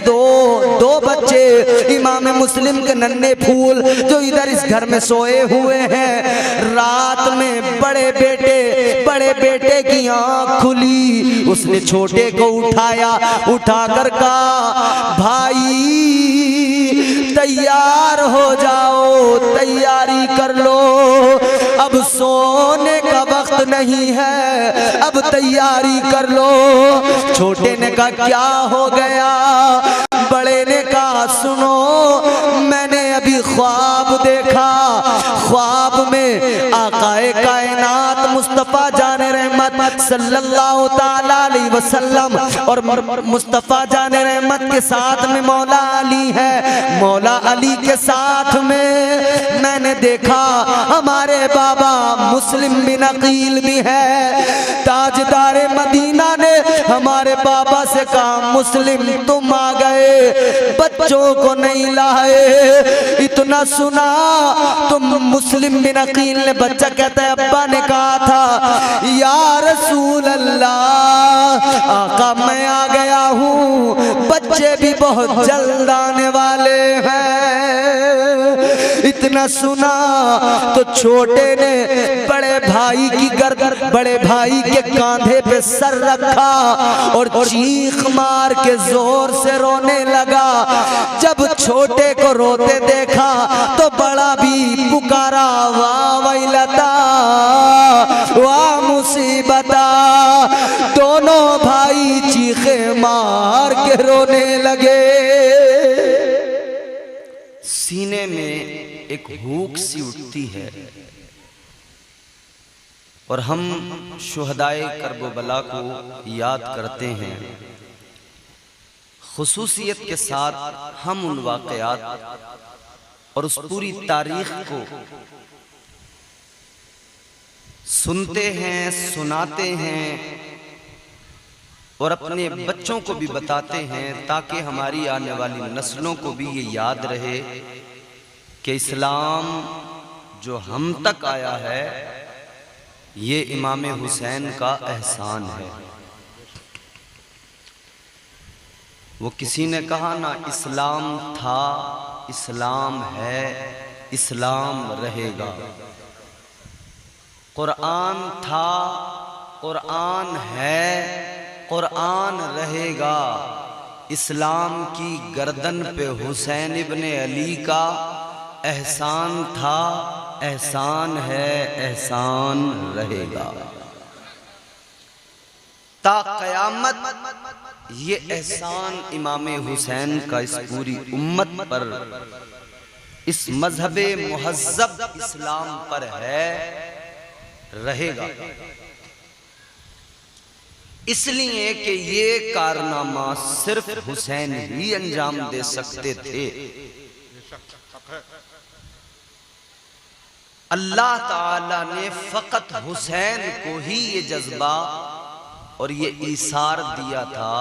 दो बच्चे इमाम मुस्लिम के नन्हे फूल जो इधर इस घर में सोए हुए हैं। रात में बड़े बेटे की आंख खुली, उसने छोटे को उठाया, उठाकर कहा भाई तैयार हो जाओ, तैयारी कर लो, अब सोने का वक्त नहीं है, अब तैयारी कर लो। छोटे ने कहा क्या हो गया? बड़े ने कहा सुनो, मैंने अभी ख्वाब देखा, ख्वाब में आकाए कायनात मुस्तफ़ा जाने रहमत सल्लल्लाहु ताला अलैहि वसल्लम और मुस्तफ़ा जाने रहमत के साथ में मौला अली है, मौला अली के साथ में मैंने देखा हमारे बाबा मुस्लिम बिन अकील भी है। ताजदारे मदीना ने हमारे बाबा से कहा मुस्लिम तुम आ गए, बच्चों को नहीं लाए। इतना सुना तो मुस्लिम बिन अकील ने, बच्चा कहता है अब्बा ने कहा था या रसूल अल्लाह, आका मैं आ गया हूँ, बच्चे भी बहुत जल्द आने वाले हैं। इतना सुना तो छोटे ने बड़े भाई की गर्दन, बड़े भाई के कांधे पे सर रखा और चीख मार के जोर से रोने लगा। जब छोटे को रोते देखा तो बड़ा भी पुकारा वाह वैलता वाह मुसीबता। दोनों भाई चीखे मार के रोने लगे। सीने में एक हुक सी उठती है और हम शुहदाए करबला को याद करते हैं। खुसूसियत के साथ हम उन वाक़यात और उस पूरी तारीख को सुनते हैं, सुनाते हैं और अपने बच्चों को भी बताते हैं ताकि हमारी आने वाली नस्लों को भी ये याद रहे कि इस्लाम जो हम तक आया है ये इमाम हुसैन का एहसान है। वो किसी ने कहा ना इस्लाम था, इस्लाम है, इस्लाम रहेगा। कुरान था, कुरान है, कुरान रहेगा। इस्लाम की गर्दन पे हुसैन इब्ने अली का एहसान था, एहसान है, एहसान रहेगा। ता क़यामत ये एहसान इमाम हुसैन का इस पूरी उम्मत पर, इस मजहब मुहज़्ज़ब इस्लाम पर है, रहेगा। इसलिए कि ये कारनामा सिर्फ हुसैन ही अंजाम दे सकते थे। अल्लाह ताला ने फ़कत हुसैन को ही ये जज्बा और ये ईसार दिया था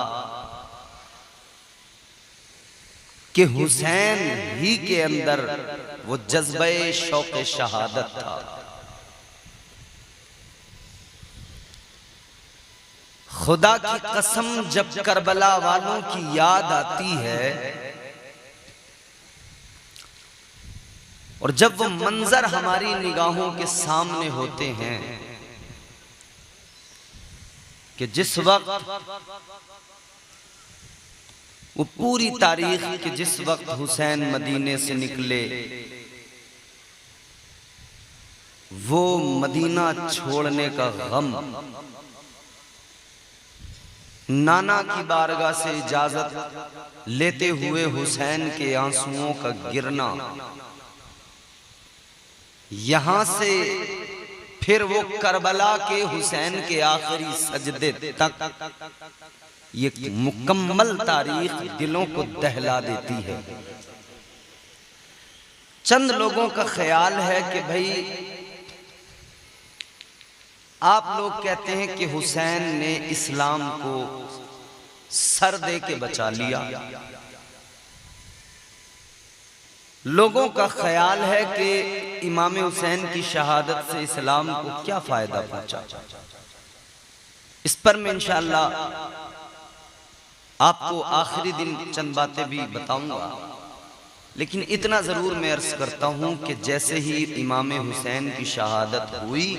कि हुसैन ही के अंदर वो जज्बे शौक़े शहादत था। खुदा की कसम जब करबला वालों की याद आती है और जब वो मंजर हमारी निगाहों के सामने होते हैं कि जिस वक्त वो पूरी तारीख के जिस वक्त हुसैन मदीने से निकले, वो मदीना छोड़ने का गम, नाना की बारगाह से इजाजत लेते हुए हुसैन के आंसुओं का गिरना, यहां से फिर वो करबला के हुसैन के आखिरी सजदे तक, ये मुकम्मल तारीख दिलों को दहला देती है। चंद लोगों का ख्याल है कि भाई आप लोग कहते हैं कि हुसैन ने इस्लाम को सर दे के बचा लिया। लोगों का ख्याल है कि इमाम हुसैन की शहादत से इस्लाम को क्या फायदा पहुंचा। इस पर मैं इंशाअल्लाह आपको आखिरी दिन चंद बातें भी बताऊंगा, लेकिन इतना ज़रूर मैं अर्ज़ करता हूं कि जैसे ही इमाम हुसैन की शहादत हुई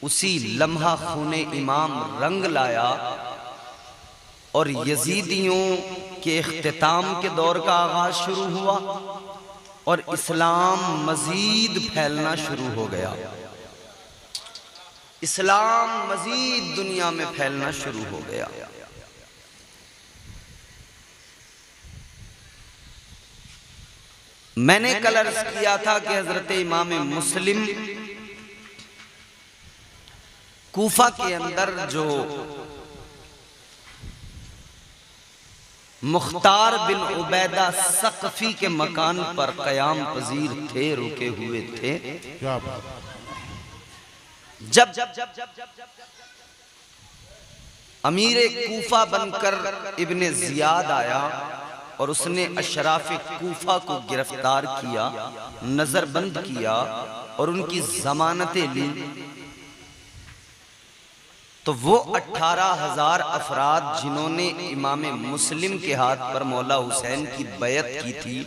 उसी लम्हा खूने इमाम रंग लाया और यजीदियों के इख्तिताम के दौर का आगाज शुरू हुआ और इस्लाम मजीद फैलना शुरू हो गया। इस्लाम मजीद दुनिया में फैलना शुरू हो गया। मैंने कल अर्ज किया था कि हजरत इमाम मुस्लिम कूफा के अंदर जो मुख्तार बिन उबैदा सकफी के मकान पर कयाम पजीर थे, रुके हुए थे। जब अमीर कूफा बनकर इब्ने जियाद आया और उसने अशराफ कूफा को गिरफ्तार किया, नजरबंद किया और उनकी जमानतें ली, तो वो 18,000 अफराद जिन्होंने इमाम मुस्लिम के हाथ पर मौला हुसैन की बैयत की थी,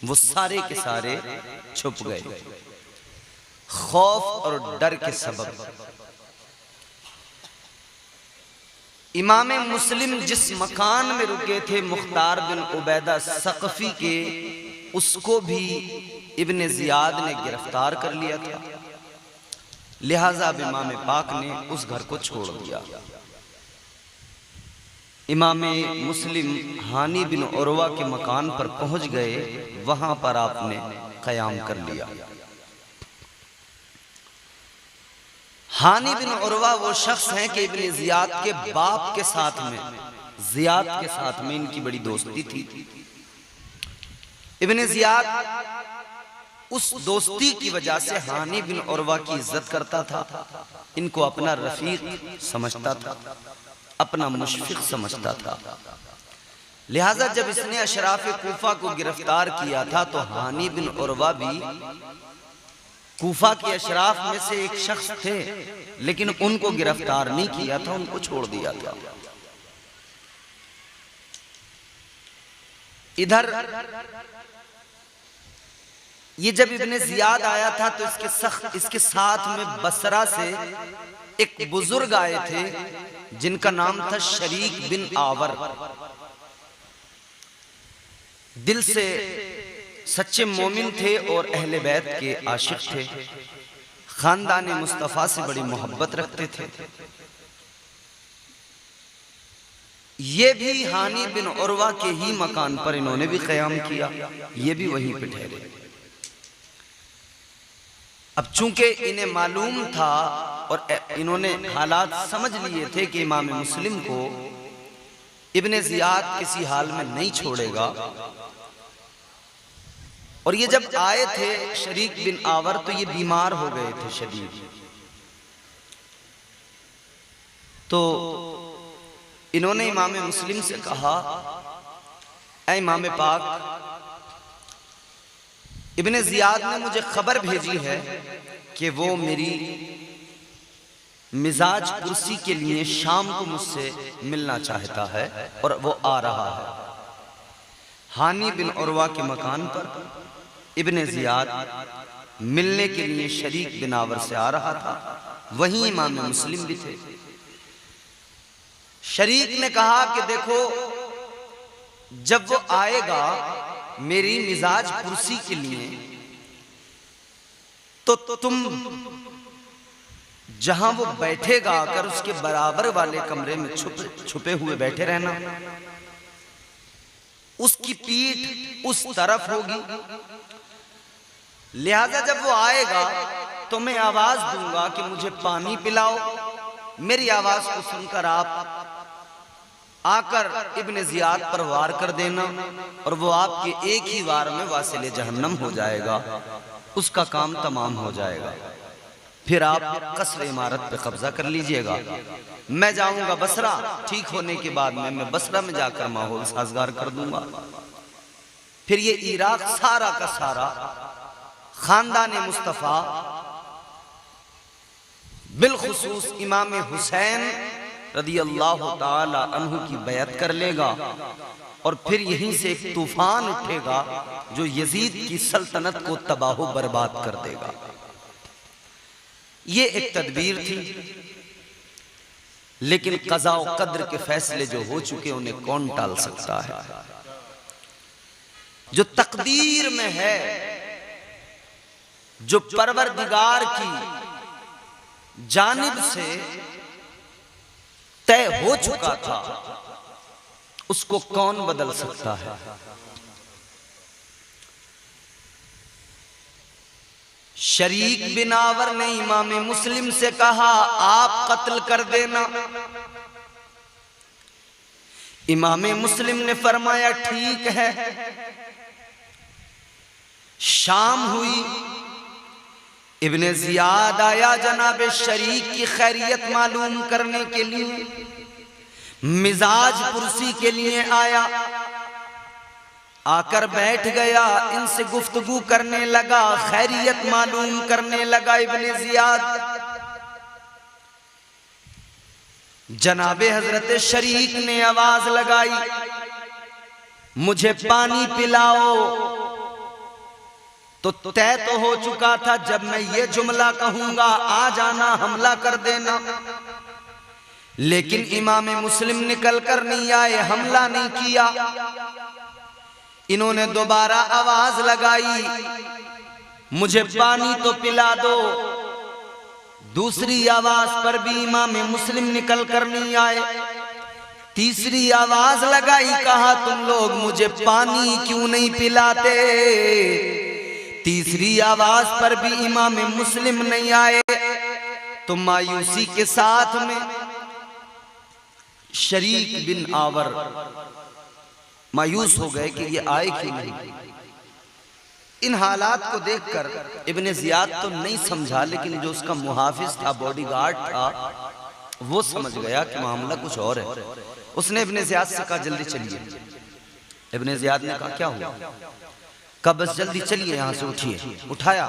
वो सारे के सारे छुप गए खौफ और डर के सबब। इमाम मुस्लिम जिस मकान में रुके थे मुख्तार बिन उबैदा सकफी के, उसको भी इब्ने जियाद ने गिरफ्तार कर लिया था। लिहाजा इमाम पाक ने उस घर को छोड़ दिया। इमाम मुस्लिम हानी बिन उरवा के मकान पर पहुंच गए, वहां पर आपने कयाम कर लिया। हानी बिन उरवा वो शख्स हैं कि इब्ने जियाद के बाप के साथ में, जियाद के साथ में इनकी बड़ी दोस्ती थी। इब्ने जियाद उस दोस्ती की वजह से हानी बिन उरवा की इज्जत करता था, इनको अपना रफीक समझता था, अपना मुशफिक समझता था। लिहाजा जब इसने अशराफ कूफा को गिरफ्तार किया था तो हानी बिन उरवा भी कूफा के अशराफ में से एक शख्स थे, लेकिन उनको गिरफ्तार नहीं किया था, उनको छोड़ दिया था। इधर ये जब इब्ने जियाद आया था तो इसके साथ में बसरा से एक बुजुर्ग आए थे जिनका नाम था शरीक बिन आवर। दिल से सच्चे मोमिन थे और अहले बैत के आशिक थे, खानदान मुस्तफा से बड़ी मोहब्बत रखते थे। ये भी हानी बिन उरवा के ही मकान पर इन्होंने भी क़याम किया, ये भी वहीं पे ठहरे। अब चूंकि इन्हें मालूम था और इन्होंने हालात समझ लिए थे कि इमाम मुस्लिम को इब्ने जियाद किसी हाल में नहीं छोड़ेगा, और ये जब आए थे शरीक बिन आवर तो ये बीमार हो गए थे शदीद। तो इन्होंने इमाम मुस्लिम से कहा, ऐ इमाम पाक, इब्ने जियाद ने मुझे खबर भेजी है कि वो मेरी मिजाज कुर्सी के लिए शाम को मुझसे मिलना चाहता है और वो आ रहा है। हानी बिन उरवा के मकान पर इब्ने जियाद मिलने के लिए शरीक बिन आवर से आ रहा था, वहीं इमाम मुस्लिम भी थे। शरीक ने कहा कि देखो, जब वो आएगा मेरी मिजाज कुर्सी के लिए तो तुम जहां वो बैठेगा आकर उसके बराबर वाले कमरे में छुपे हुए बैठे रहना। उसकी पीठ उस तरफ होगी, लिहाजा जब वो आएगा तो मैं आवाज दूंगा कि मुझे पानी पिलाओ। मेरी आवाज को सुनकर आप आकर इब्ने जियाद पर वार कर देना और वो आपके एक ही वार में वासिले जहन्नम हो जाएगा, उसका काम तमाम हो जाएगा। फिर आप कसर इमारत पे कब्जा कर लीजिएगा। मैं जाऊंगा बसरा, ठीक होने के बाद में मैं बसरा में जाकर माहौल साजगार कर दूंगा। फिर ये इराक सारा का सारा खानदान मुस्तफ़ा बिलखुसूस इमाम हुसैन रदियल्लाहु ताला अन्हु की बैत कर लेगा और फिर यहीं से एक तूफान उठेगा जो यजीद की सल्तनत को तबाह बर्बाद कर देगा। ये एक तदबीर थी, लेकिन क़ज़ा और क़द्र के फैसले जो हो चुके उन्हें कौन टाल सकता है। जो तकदीर में है, जो परवरदिगार की जानिब से तय हो चुका था, उसको कौन बदल सकता है। शरीक बिन आवर ने इमाम मुस्लिम से कहा आप कत्ल कर देना। इमाम मुस्लिम ने फरमाया ठीक है। शाम हुई, इब्ने जियाद आया जनाब शरीक की खैरियत मालूम करने के लिए, मिजाज पुरसी के लिए आया। आकर बैठ गया, इनसे गुफ्तगू करने लगा, खैरियत मालूम करने लगा। इब्ने जियाद जनाबे हजरत शरीक ने आवाज लगाई, मुझे पानी पिलाओ। तो तय तो हो चुका था, जब मैं ये जुमला कहूंगा आ जाना, हमला कर देना। लेकिन इमाम मुस्लिम निकल कर नहीं आए, हमला नहीं किया। इन्होंने दोबारा आवाज लगाई, मुझे पानी तो पिला दो। दूसरी आवाज पर भी इमाम मुस्लिम निकल कर नहीं आए। तीसरी आवाज लगाई, कहा तुम लोग मुझे पानी क्यों नहीं पिलाते। तीसरी आवाज पर भी इमाम मुस्लिम नहीं आए। तो मायूसी के साथ में शरीक बिन आवर मायूस हो गए कि ये आए क्यों नहीं। इन हालात को देखकर इब्ने जियाद तो नहीं समझा, लेकिन जो उसका मुहाफिज था, बॉडीगार्ड था, वो समझ गया कि मामला कुछ और है। उसने इब्ने जियाद से कहा जल्दी चलिए। इब्ने जियाद ने कहा क्या हुआ। कहा बस जल्दी चलिए, यहां से उठिए। उठाया।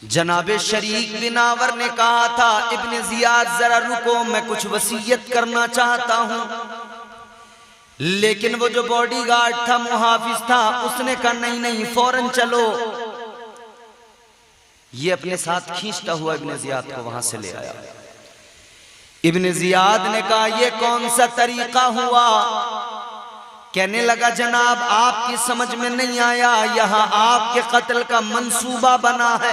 जनाबे शरीक बिन आवर ने कहा था इब्ने जियाद जरा रुको, मैं कुछ वसीयत करना चाहता हूं। लेकिन वो जो बॉडीगार्ड था, मुहाफिज था, उसने कहा नहीं नहीं फौरन चलो। ये अपने साथ खींचता हुआ इब्ने जियाद को वहां से ले आया। इब्ने जियाद ने कहा ये कौन सा तरीका हुआ। कहने लगा जनाब आपकी समझ में नहीं आया, यहां आपके कत्ल का मंसूबा बना है,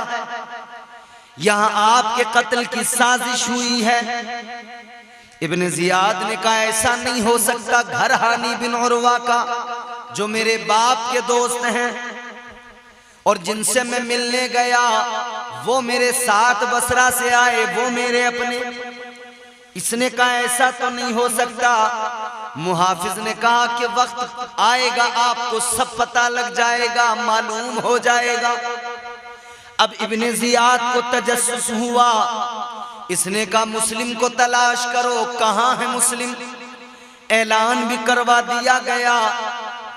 यहां आपके कत्ल की साजिश हुई है। इब्ने जियाद ने कहा ऐसा नहीं हो सकता। घर हानी बिन उरवा का, जो मेरे बाप के दोस्त हैं और जिनसे मैं मिलने गया, वो मेरे साथ बसरा से आए, वो मेरे अपने। इसने कहा ऐसा तो नहीं हो सकता। मुहाफिज ने कहा कि वक्त आएगा आपको सब पता लग जाएगा, मालूम हो जाएगा। अब इब्ने जियाद को तजस्सुस हुआ। इसने कहा मुस्लिम को तलाश करो, कहां है मुस्लिम। ऐलान भी करवा दिया गया,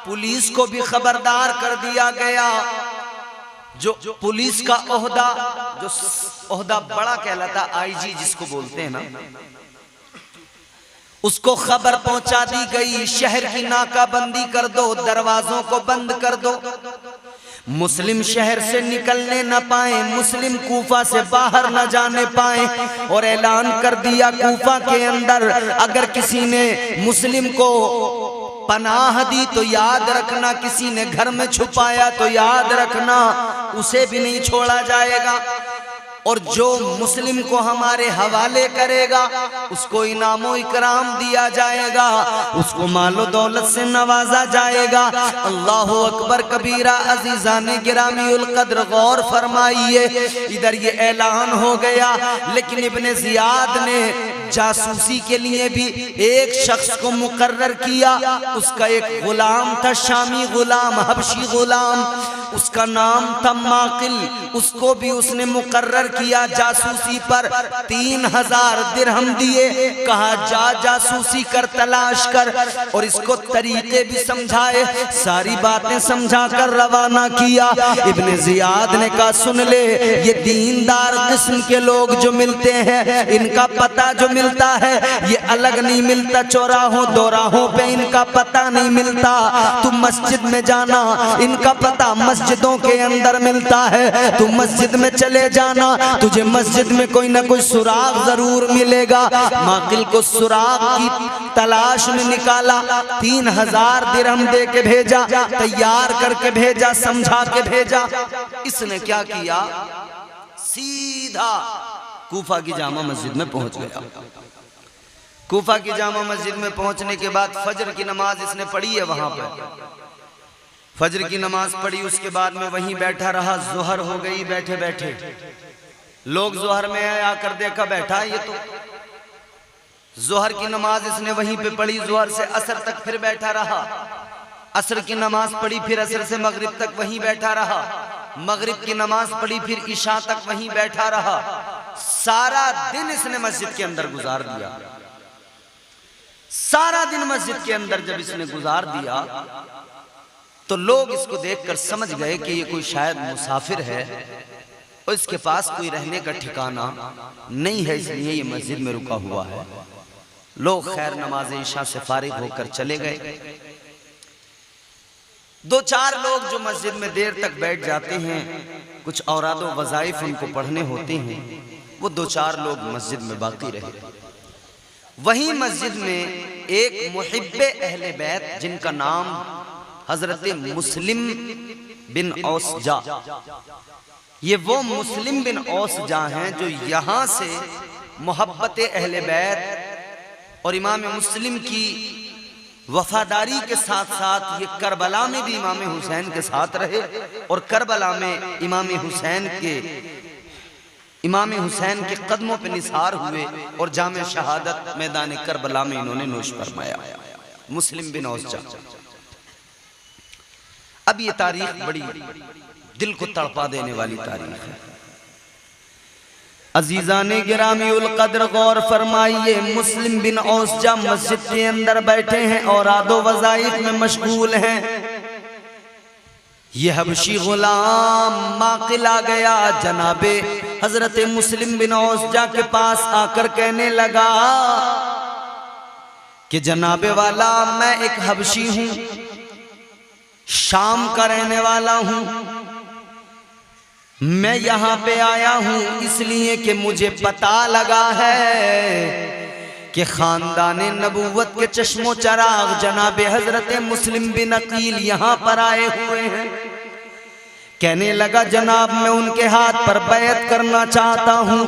पुलिस को भी खबरदार कर दिया गया। जो पुलिस का ओहदा, जो ओहदा बड़ा कहलाता, आईजी जिसको बोलते हैं ना, उसको खबर पहुंचा दी गई, शहर की नाकाबंदी कर दो, दरवाजों को बंद कर दो, मुस्लिम शहर से निकलने न पाए, मुस्लिम कूफा से बाहर न जाने पाए। और ऐलान कर दिया कूफा के अंदर अगर किसी ने मुस्लिम को पनाह दी तो याद रखना, किसी ने घर में छुपाया तो याद रखना, उसे भी नहीं छोड़ा जाएगा। और जो मुस्लिम को हमारे हवाले करेगा उसको इनामो इकराम दिया जाएगा, उसको मालो दौलत से नवाजा जाएगा। अल्लाहु अकबर कबीरा। अजीजाने गिरामी उल कद्र गौर फरमाइए, इधर ये ऐलान हो गया, लेकिन इब्ने जियाद ने जासूसी के लिए भी एक शख्स को मुकर्रर किया। उसका एक गुलाम था, शामी गुलाम, हबशी गुलाम, उसका नाम था माकिल। उसको भी उसने मुकर्रर किया जासूसी पर। 3000 दिरहम दिए, कहा जा जासूसी कर, तलाश कर। और इसको तरीके भी समझाए, सारी बातें समझा कर रवाना किया। इब्ने जियाद ने कहा सुन ले, ये दीनदार किस्म के लोग जो मिलते हैं, इनका पता जो मिलता है, ये अलग नहीं मिलता, चौराहों दोराहों पे इनका पता नहीं मिलता। तुम मस्जिद में जाना, इनका पता मस्जिदों के अंदर मिलता है। तुम मस्जिद में चले जाना, तुझे मस्जिद में कोई ना कोई सुराग जरूर मिलेगा। माकिल को सुराग की तलाश में निकाला, 3000 दिरहम दे के भेजा, तैयार करके भेजा, समझा के भेजा। इसने क्या किया, सीधा कूफा की जामा मस्जिद में पहुंच गया। कूफा की जामा मस्जिद में पहुंचने के बाद फजर की नमाज इसने पढ़ी है वहां पर। फजर की नमाज पढ़ी, उसके बाद में वहीं बैठा रहा। जोहर हो गई, बैठे बैठे लोग जोहर में आकर देखा बैठा है ये तो। जोहर की नमाज इसने वहीं पे पढ़ी, जोहर से असर तक फिर बैठा रहा। असर की नमाज पढ़ी, फिर असर से मगरिब तक वहीं बैठा रहा। मगरिब की नमाज पढ़ी, फिर ईशा तक वहीं बैठा रहा। सारा दिन इसने मस्जिद के अंदर गुजार दिया। सारा दिन मस्जिद के अंदर जब इसने गुजार दिया तो लोग इसको देखकर समझ गए कि ये कोई शायद मुसाफिर है और इसके पास कोई रहने का ठिकाना नहीं है, इसलिए ये मस्जिद में रुका हुआ है। लोग खैर नमाज ईशा से फारिग होकर चले गए। 2-4 लोग जो मस्जिद में देर तक बैठ जाते हैं, कुछ औराद व वज़ाइफ उनको पढ़ने होते हैं, वो 2-4 लोग मस्जिद में बाकी रहे। वहीं मस्जिद में एक मुहिब्बे अहले बैत जिनका नाम हजरत मुस्लिम बिन औसजा, ये वो मुस्लिम बिन औसजा हैं जो यहाँ से मोहब्बत अहले बैत और इमाम मुस्लिम की वफादारी के साथ साथ ये करबला में भी इमाम हुसैन के साथ रहे और करबला में इमाम हुसैन के कदमों पे निसार हुए और जामे शहादत मैदान करबला में इन्होंने नोश फरमाया। मुस्लिम बिन औसजा। अब ये तारीख बड़ी दिल को तड़पा देने वाली तारीख है। अजीजाने गिरामी उल कद्र गौर फरमाइए, मुस्लिम बिन औसजा मस्जिद के अंदर बैठे हैं और आदो वज़ाइफ में मशगूल हैं। ये हबशी गुलाम माकिल आ गया, जनाबे हजरत मुस्लिम बिन औसजा के पास आकर कहने लगा कि जनाबे वाला, मैं एक हबशी हूं, शाम का रहने वाला हूं। मैं यहां पे आया हूं इसलिए कि मुझे पता लगा है कि खानदान नबूवत के चश्मो चराग जनाबे हजरत मुस्लिम बिन अकील यहां पर आए हुए हैं। कहने लगा, जनाब मैं उनके हाथ पर बैत करना चाहता हूं,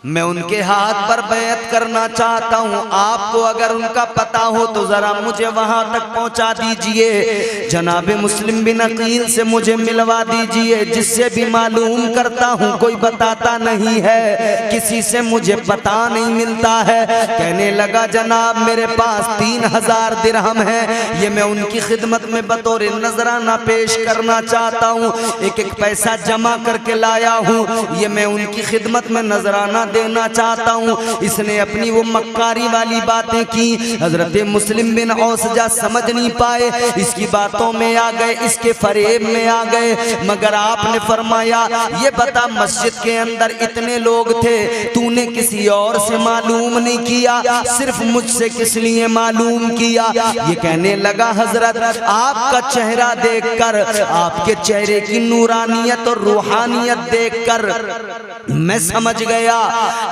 मैं उनके हाथ पर बैत करना चाहता हूं। आपको अगर उनका पता हो तो जरा मुझे वहां तक पहुंचा दीजिए, जनाबे मुस्लिम बिन अकील से मुझे मिलवा दीजिए। जिससे भी मालूम करता हूं कोई बताता नहीं है, किसी से मुझे पता नहीं मिलता है। कहने लगा, जनाब मेरे पास 3000 दिरहम है, ये मैं उनकी खिदमत में बतौर नजराना पेश करना चाहता हूँ। एक एक पैसा जमा करके लाया हूँ, ये मैं उनकी खिदमत में नजराना देना चाहता हूँ। इसने अपनी वो मक्कारी वाली बातें की। हजरत मुस्लिम बिन औसजा समझ नहीं पाए, इसकी बातों में आ गए, इसके फरेब में आ गए। मगर आपने फरमाया, ये बता मस्जिद के अंदर इतने लोग थे, तूने किसी और से मालूम नहीं किया, सिर्फ मुझसे किस लिए मालूम किया? ये कहने लगा, हजरत आपका चेहरा देखकर, आपके चेहरे की नूरानियत और रूहानियत देखकर मैं समझ गया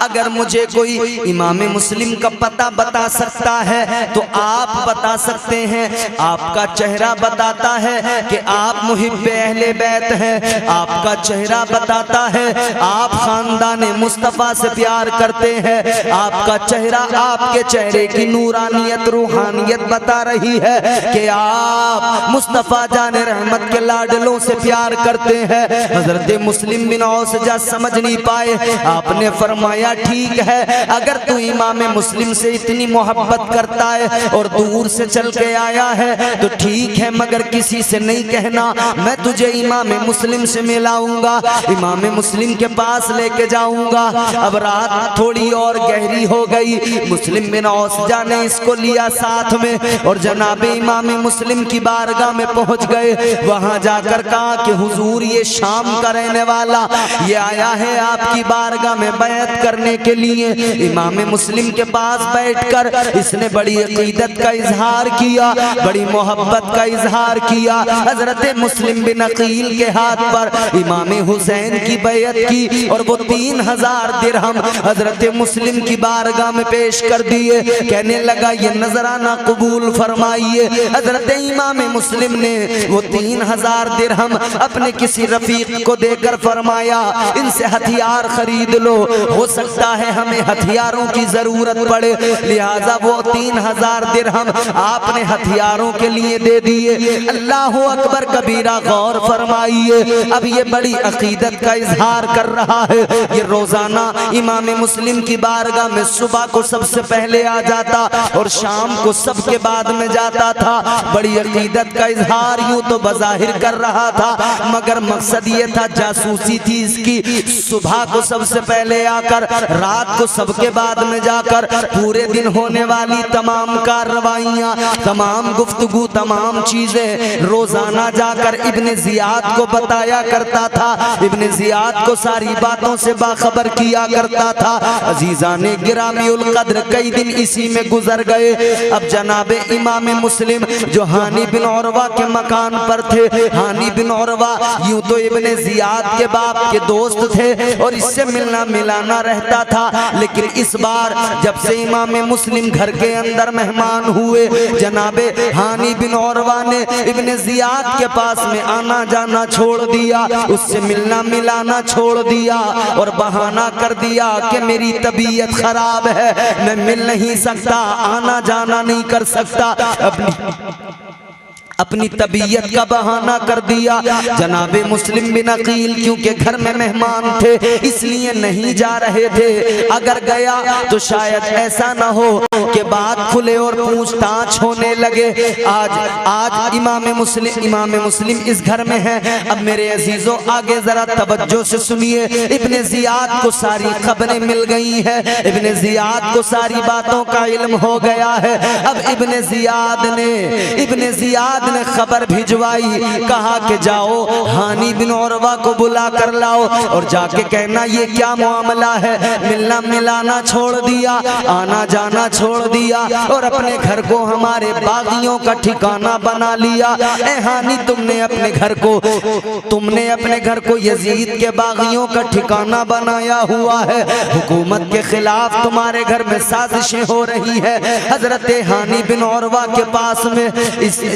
अगर मुझे कोई इमाम मुस्लिम का पता बता सकता है तो आप बता सकते हैं। आपका चेहरा बताता है कि आप मुहिब्बे अहले बैत हैं, आपका चेहरा बताता है आप खानदान मुस्तफ़ा से प्यार करते हैं, आपका चेहरा, आपके चेहरे की नूरानियत रूहानियत बता रही है कि आप मुस्तफ़ा जाने रहमत के लाडलों से प्यार करते हैं। हजरत मुस्लिम बिन औसजा समझ नहीं पाए। आपने फरमाया, ठीक है, अगर तू इमाम मुस्लिम से इतनी मोहब्बत करता है और दूर से चल के आया है तो ठीक है, मगर किसी से नहीं कहना, मैं तुझे इमाम मुस्लिम से मिलाऊंगा, इमाम मुस्लिम के पास लेके जाऊंगा। अब रात थोड़ी और गहरी हो गई। मुस्लिम बिन औसजा ने इसको लिया साथ में और जनाबे इमाम मुस्लिम की बारगाह में पहुंच गए। वहां जाकर कहा कि हुजूर, ये शाम का रहने वाला ये आया है आपकी बारगाह में बैत बैत करने के लिए इमाम मुस्लिम के पास बैठकर इसने बड़ी अकीदत का इजहार किया, बड़ी मोहब्बत का इजहार किया। हजरत मुस्लिम बिन अकील के हाथ पर इमाम हुसैन की बैत की और वो 3000 दिरहम हजरत मुस्लिम की बारगाह में पेश कर दिए। कहने लगा ये नजराना कबूल फरमाइए। हजरत इमाम मुस्लिम ने वो 3000 दिरहम अपने किसी रफीक को देकर फरमाया इनसे हथियार खरीद लो, हो सकता है हमें हथियारों की जरूरत पड़े। लिहाजा वो 3000 दिरहम आपने हथियारों के लिए दे दिए। अल्लाह अकबर कबीरा, गौर फरमाइए। अब ये बड़ी अकीदत का इजहार कर रहा है। ये रोजाना इमाम मुस्लिम की बारगाह में सुबह को सबसे पहले आ जाता और शाम को सबके बाद में जाता था। बड़ी अकीदत का इजहार यूं तो बज़ाहिर कर रहा था, मगर मकसद ये था, जासूसी थी इसकी। सुबह को सबसे पहले आकर रात को सबके बाद में जाकर पूरे दिन होने वाली तमाम कार्रवाइयां, तमाम गुफ्तगू, तमाम चीजें रोजाना जाकर इब्ने जियाद को बताया करता था। इब्ने जियाद को सारी बातों से बाखबर किया करता था। अजीजाने गिरामीउल कद्र कई दिन इसी में गुजर गए। अब जनाबे इमाम मुस्लिम जो हानी बिन उरवा के मकान पर थे, हानी बिन उरवा यूं तो इब्ने जियाद के बाप के दोस्त थे और इससे मिलना मिलाना रहता था, लेकिन इस बार जब से इमाम मुस्लिम घर के अंदर मेहमान हुए, जनाबे हानी बिन उरवा ने इब्ने जियाद के पास में आना जाना छोड़ दिया, उससे मिलना मिलाना छोड़ दिया और बहाना कर दिया कि मेरी तबीयत खराब है, मैं मिल नहीं सकता, आना जाना नहीं कर सकता। अपनी तबीयत का बहाना कर दिया। जनाबे मुस्लिम बिन अकील क्योंकि घर में मेहमान थे इसलिए नहीं जा रहे थे। अगर गया तो शायद ऐसा ना हो कि बात खुले और पूछताछ होने लगे। आज इमाम मुस्लिम इस घर में है। अब मेरे अजीजों आगे जरा तवज्जो से सुनिए। इब्ने जियाद को सारी खबरें मिल गई है, इब्ने जियाद को सारी बातों का इल्म हो गया है। अब इब्ने जियाद ने खबर भिजवाई, कहा कि जाओ हानी बिन उरवा को बुला कर लाओ और जाके कहना ये क्या मामला है, मिलना मिलाना छोड़ दिया, आना जाना छोड़ दिया और अपने घर को हमारे बागियों का ठिकाना बना लिया। ए हानी, तुमने अपने घर को यजीद के बागियों का ठिकाना बनाया हुआ है। हुकूमत के खिलाफ तुम्हारे घर में साजिशें हो रही है। हजरत हानी बिन उरवा के पास में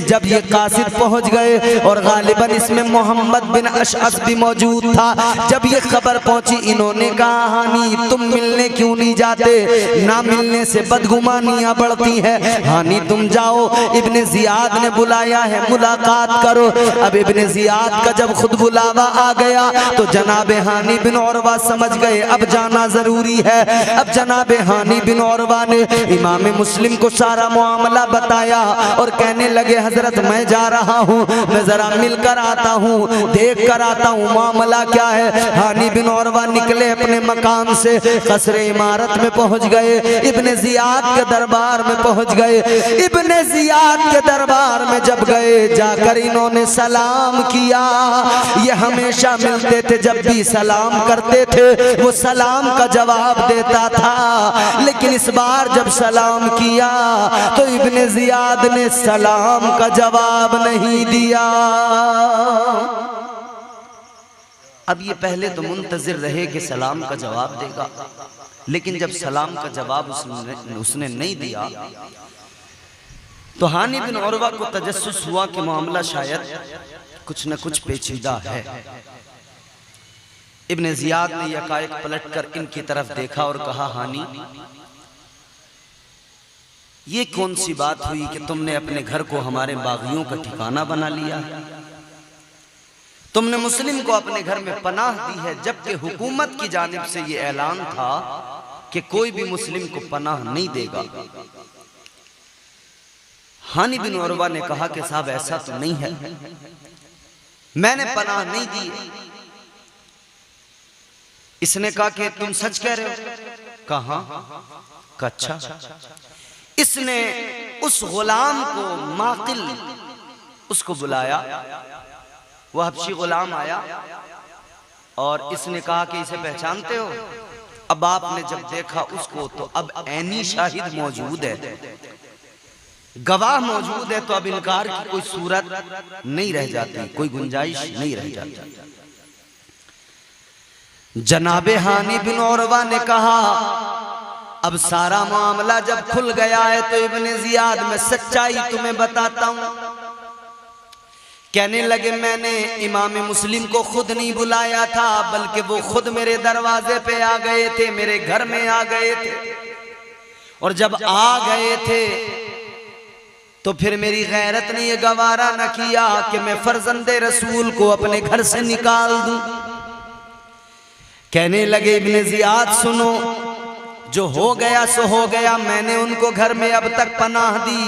जब ये कासिद पहुंच गए और गालिबन इसमें मोहम्मद बिन अशअस भी मौजूद था, जब ये खबर पहुंची इन्होंने कहा हानी तुम मिलने क्यों नहीं जाते, ना मिलने से बदगुमानियां बढ़ती हैं, हानी तुम जाओ, इब्ने जियाद ने बुलाया है, मुलाकात करो। अब इब्ने जियाद का जब खुद बुलावा आ गया तो जनाबे हानी बिन उरवा समझ गए अब जाना जरूरी है। अब जनाबे हानी बिन उरवा ने इमाम मुस्लिम को सारा मामला बताया और कहने लगे हजरत मैं जा रहा हूँ, मैं जरा मिलकर आता हूँ, देख कर आता हूँ मामला क्या है। हानी बिन उरवा निकले अपने मकान से, कसरे इमारत में पहुँच गए, इब्ने जियाद के दरबार में पहुँच गए। इब्ने जियाद के दरबार में जब गए, जाकर इन्होंने सलाम किया। ये हमेशा मिलते थे, जब भी सलाम करते थे वो सलाम का जवाब देता था, लेकिन इस बार जब सलाम किया तो इब्ने जियाद ने सलाम का जवाब नहीं दिया। अब ये पहले तो मुंतजिर रहे कि सलाम का जवाब देगा, लेकिन जब सलाम का जवाब उसने नहीं दिया तो हानी बिन उरवा को तजस्सुस हुआ कि मामला शायद कुछ न कुछ पेचीदा है। इब्ने जियाद ने यकायक पलटकर इनकी तरफ देखा और कहा हानी ये कौन सी बात हुई कि तुमने अपने घर को हमारे बागियों का ठिकाना बना लिया, तुमने मुस्लिम को अपने घर में पनाह दी है, जबकि हुकूमत की जानिब से ये ऐलान था कि कोई भी मुस्लिम को पनाह नहीं देगा। हानी बिन उरवा ने कहा कि साहब ऐसा तो नहीं है, मैंने पनाह नहीं दी। इसने कहा कि तुम सच कह रहे हो? कहा अच्छा। इसने उस गुलाम को माकिल उसको बुलाया, वह हबशी गुलाम आया और इसने कहा कि इसे पहचानते हो? अब आपने जब देखा उसको तो अब ऐनी शाहिद मौजूद है, गवाह मौजूद है, तो अब इनकार की कोई सूरत नहीं रह जाती, कोई गुंजाइश नहीं रह जाती। जनाबे हानी बिन औरवा ने कहा अब सारा मामला जब खुल गया है तो इब्ने जियाद में सच्चाई तुम्हें बताता हूं। कहने लगे मैंने इमाम मुस्लिम को खुद नहीं बुलाया था, बल्कि वो खुद मेरे दरवाजे पे आ गए थे, मेरे घर में आ गए थे, और जब आ गए थे तो फिर मेरी गैरत ने यह गवारा न किया कि मैं फर्जंदे रसूल को अपने घर से निकाल दूं। कहने लगे इब्ने जियाद सुनो, जो हो गया सो हो गया, मैंने उनको घर में अब तक पनाह दी,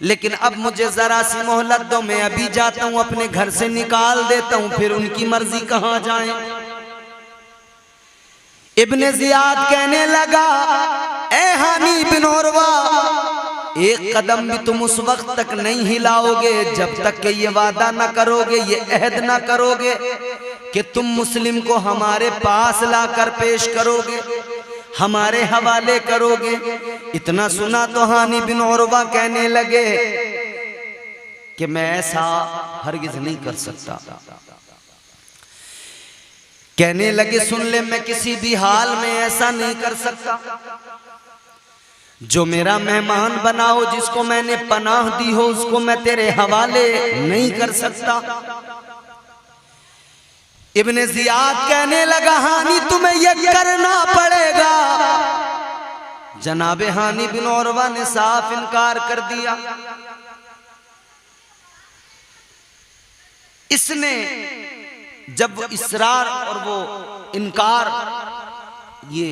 लेकिन अब मुझे जरा सी मोहलत दो, मैं अभी जाता हूं अपने घर से निकाल देता हूं, फिर उनकी मर्जी कहां जाए। इब्ने जियाद कहने लगा ए हानी बिन औरवा, एक कदम भी तुम उस वक्त तक नहीं हिलाओगे जब तक कि ये वादा ना करोगे, ये अहद ना करोगे कि तुम मुस्लिम को हमारे पास लाकर पेश करोगे, हमारे हवाले करोगे। इतना सुना तो हानी बिन औरवा कहने लगे कि मैं ऐसा हरगिज नहीं कर सकता। कहने लगे सुन ले, मैं किसी भी हाल में ऐसा नहीं कर सकता। जो मेरा मेहमान बना हो, जिसको मैंने पनाह दी हो, उसको मैं तेरे हवाले नहीं कर सकता। इब्ने जियाद कहने लगा हानी तुम्हें यह करना पड़ेगा। जनाबे हानी बिन औरवा ने साफ इनकार कर दिया। इसने जब इसरार और वो इनकार ये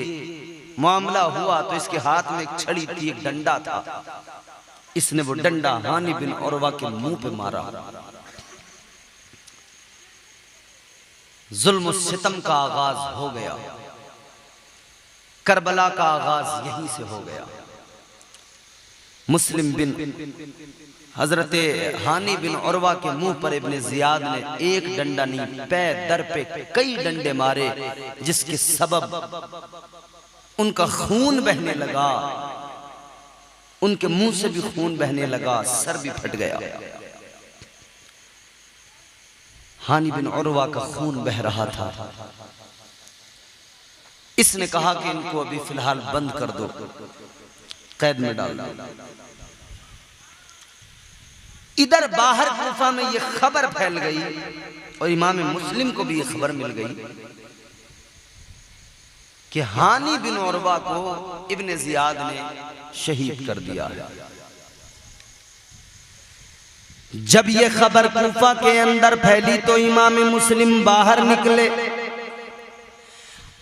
मामला हुआ तो इसके हाथ में एक छड़ी थी, एक डंडा था। इसने वो डंडा हानी बिन औरवा के मुंह पे मारा। जुल्म सितम का आगाज हो गया, करबला का आगाज यहीं से हो गया। मुस्लिम बिन हजरत हानी बिन औरवा के मुंह पर इब्ने जियाद ने एक डंडा नहीं, पे दर पे कई डंडे मारे, जिसके सबब उनका खून बहने लगा, उनके मुंह से भी खून बहने लगा, सर भी फट गया। हानी बिन औरवा का खून बह रहा था। इसने कहा कि इनको अभी फिलहाल बंद कर दो, कैद में डाल दो। इधर बाहर कूफा में यह खबर फैल गई और इमाम मुस्लिम को भी यह खबर मिल गई कि हानी बिन औरवा को इब्ने जियाद ने शहीद कर दिया है। जब ये खबर कूफा के अंदर फैली तो इमाम मुस्लिम बाहर निकले।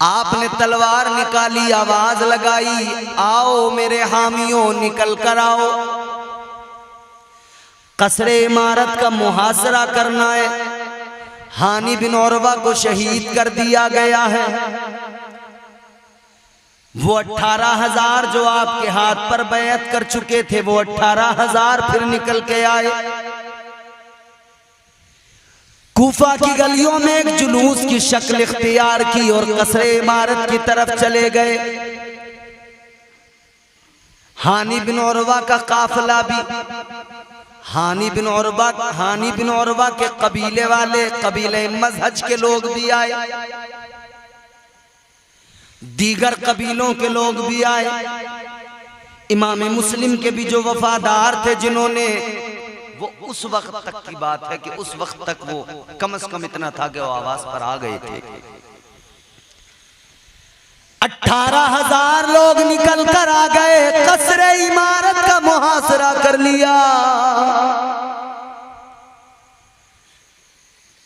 आपने तलवार निकाली, आवाज लगाई, आओ मेरे हामियों निकल कर आओ, कसरे इमारत का मुहासरा करना है। हानी बिन औरवा को शहीद कर दिया गया है। वो 18,000 जो आपके हाथ पर बैत कर चुके थे, वो 18,000 फिर निकल के आए। कूफा की गलियों में एक जुलूस की शक्ल इख्तियार की और कसरे इमारत की तरफ चले गए। हानी बिन औरवा का काफिला भी, हानी बिन औरवा के कबीले वाले, कबीले मजहज के लोग भी आए, दीगर कबीलों के लोग भी आए। इमाम मुस्लिम के भी जो वफादार थे, जिन्होंने, वो उस वक्त तक की बात है कि उस वक्त तक वो कम से कम इतना था कि वो आवाज पर आ गए थे। 18,000 लोग निकल कर आ गए, कसरे इमारत का मुहासरा कर लिया।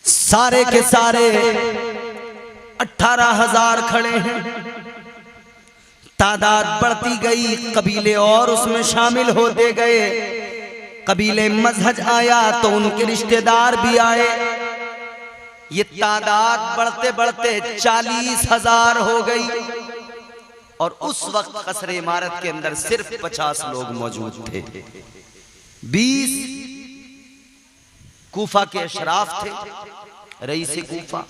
सारे के सारे 18,000 खड़े हैं। तादाद बढ़ती गई, कबीले और उसमें शामिल होते गए। कबीले मजहज आया तो उनके रिश्तेदार भी आए। ये तादाद बढ़ते बढ़ते 40,000 हो गई और उस वक्त कसरे इमारत के अंदर सिर्फ 50 लोग मौजूद थे। 20 कूफा के अशराफ थे, रईस कूफा,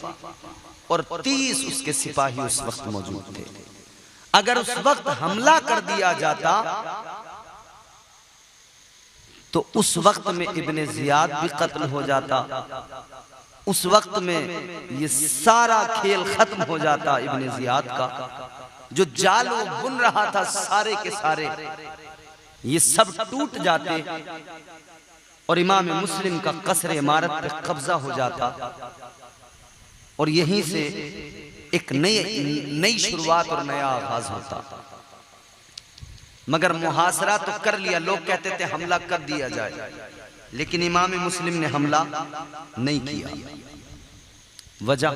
और 30 उसके सिपाही उस वक्त मौजूद थे। अगर उस वक्त हमला कर दिया जाता तो उस वक्त में इब्ने जियाद भी कत्ल हो जाता, उस वक्त में ये सारा खेल खत्म हो जाता। इब्ने जियाद का जो जाल वो बुन रहा था सारे के सारे ये सब टूट जाते और इमाम मुस्लिम का कसर इमारत पे कब्जा हो जाता और यहीं से एक नई शुरुआत और नया आगाज होता। मगर मुहासरा तो कर लिया, लोग कहते थे हमला कर दिया जाए, लेकिन इमाम मुस्लिम ने हमला नहीं किया। वजह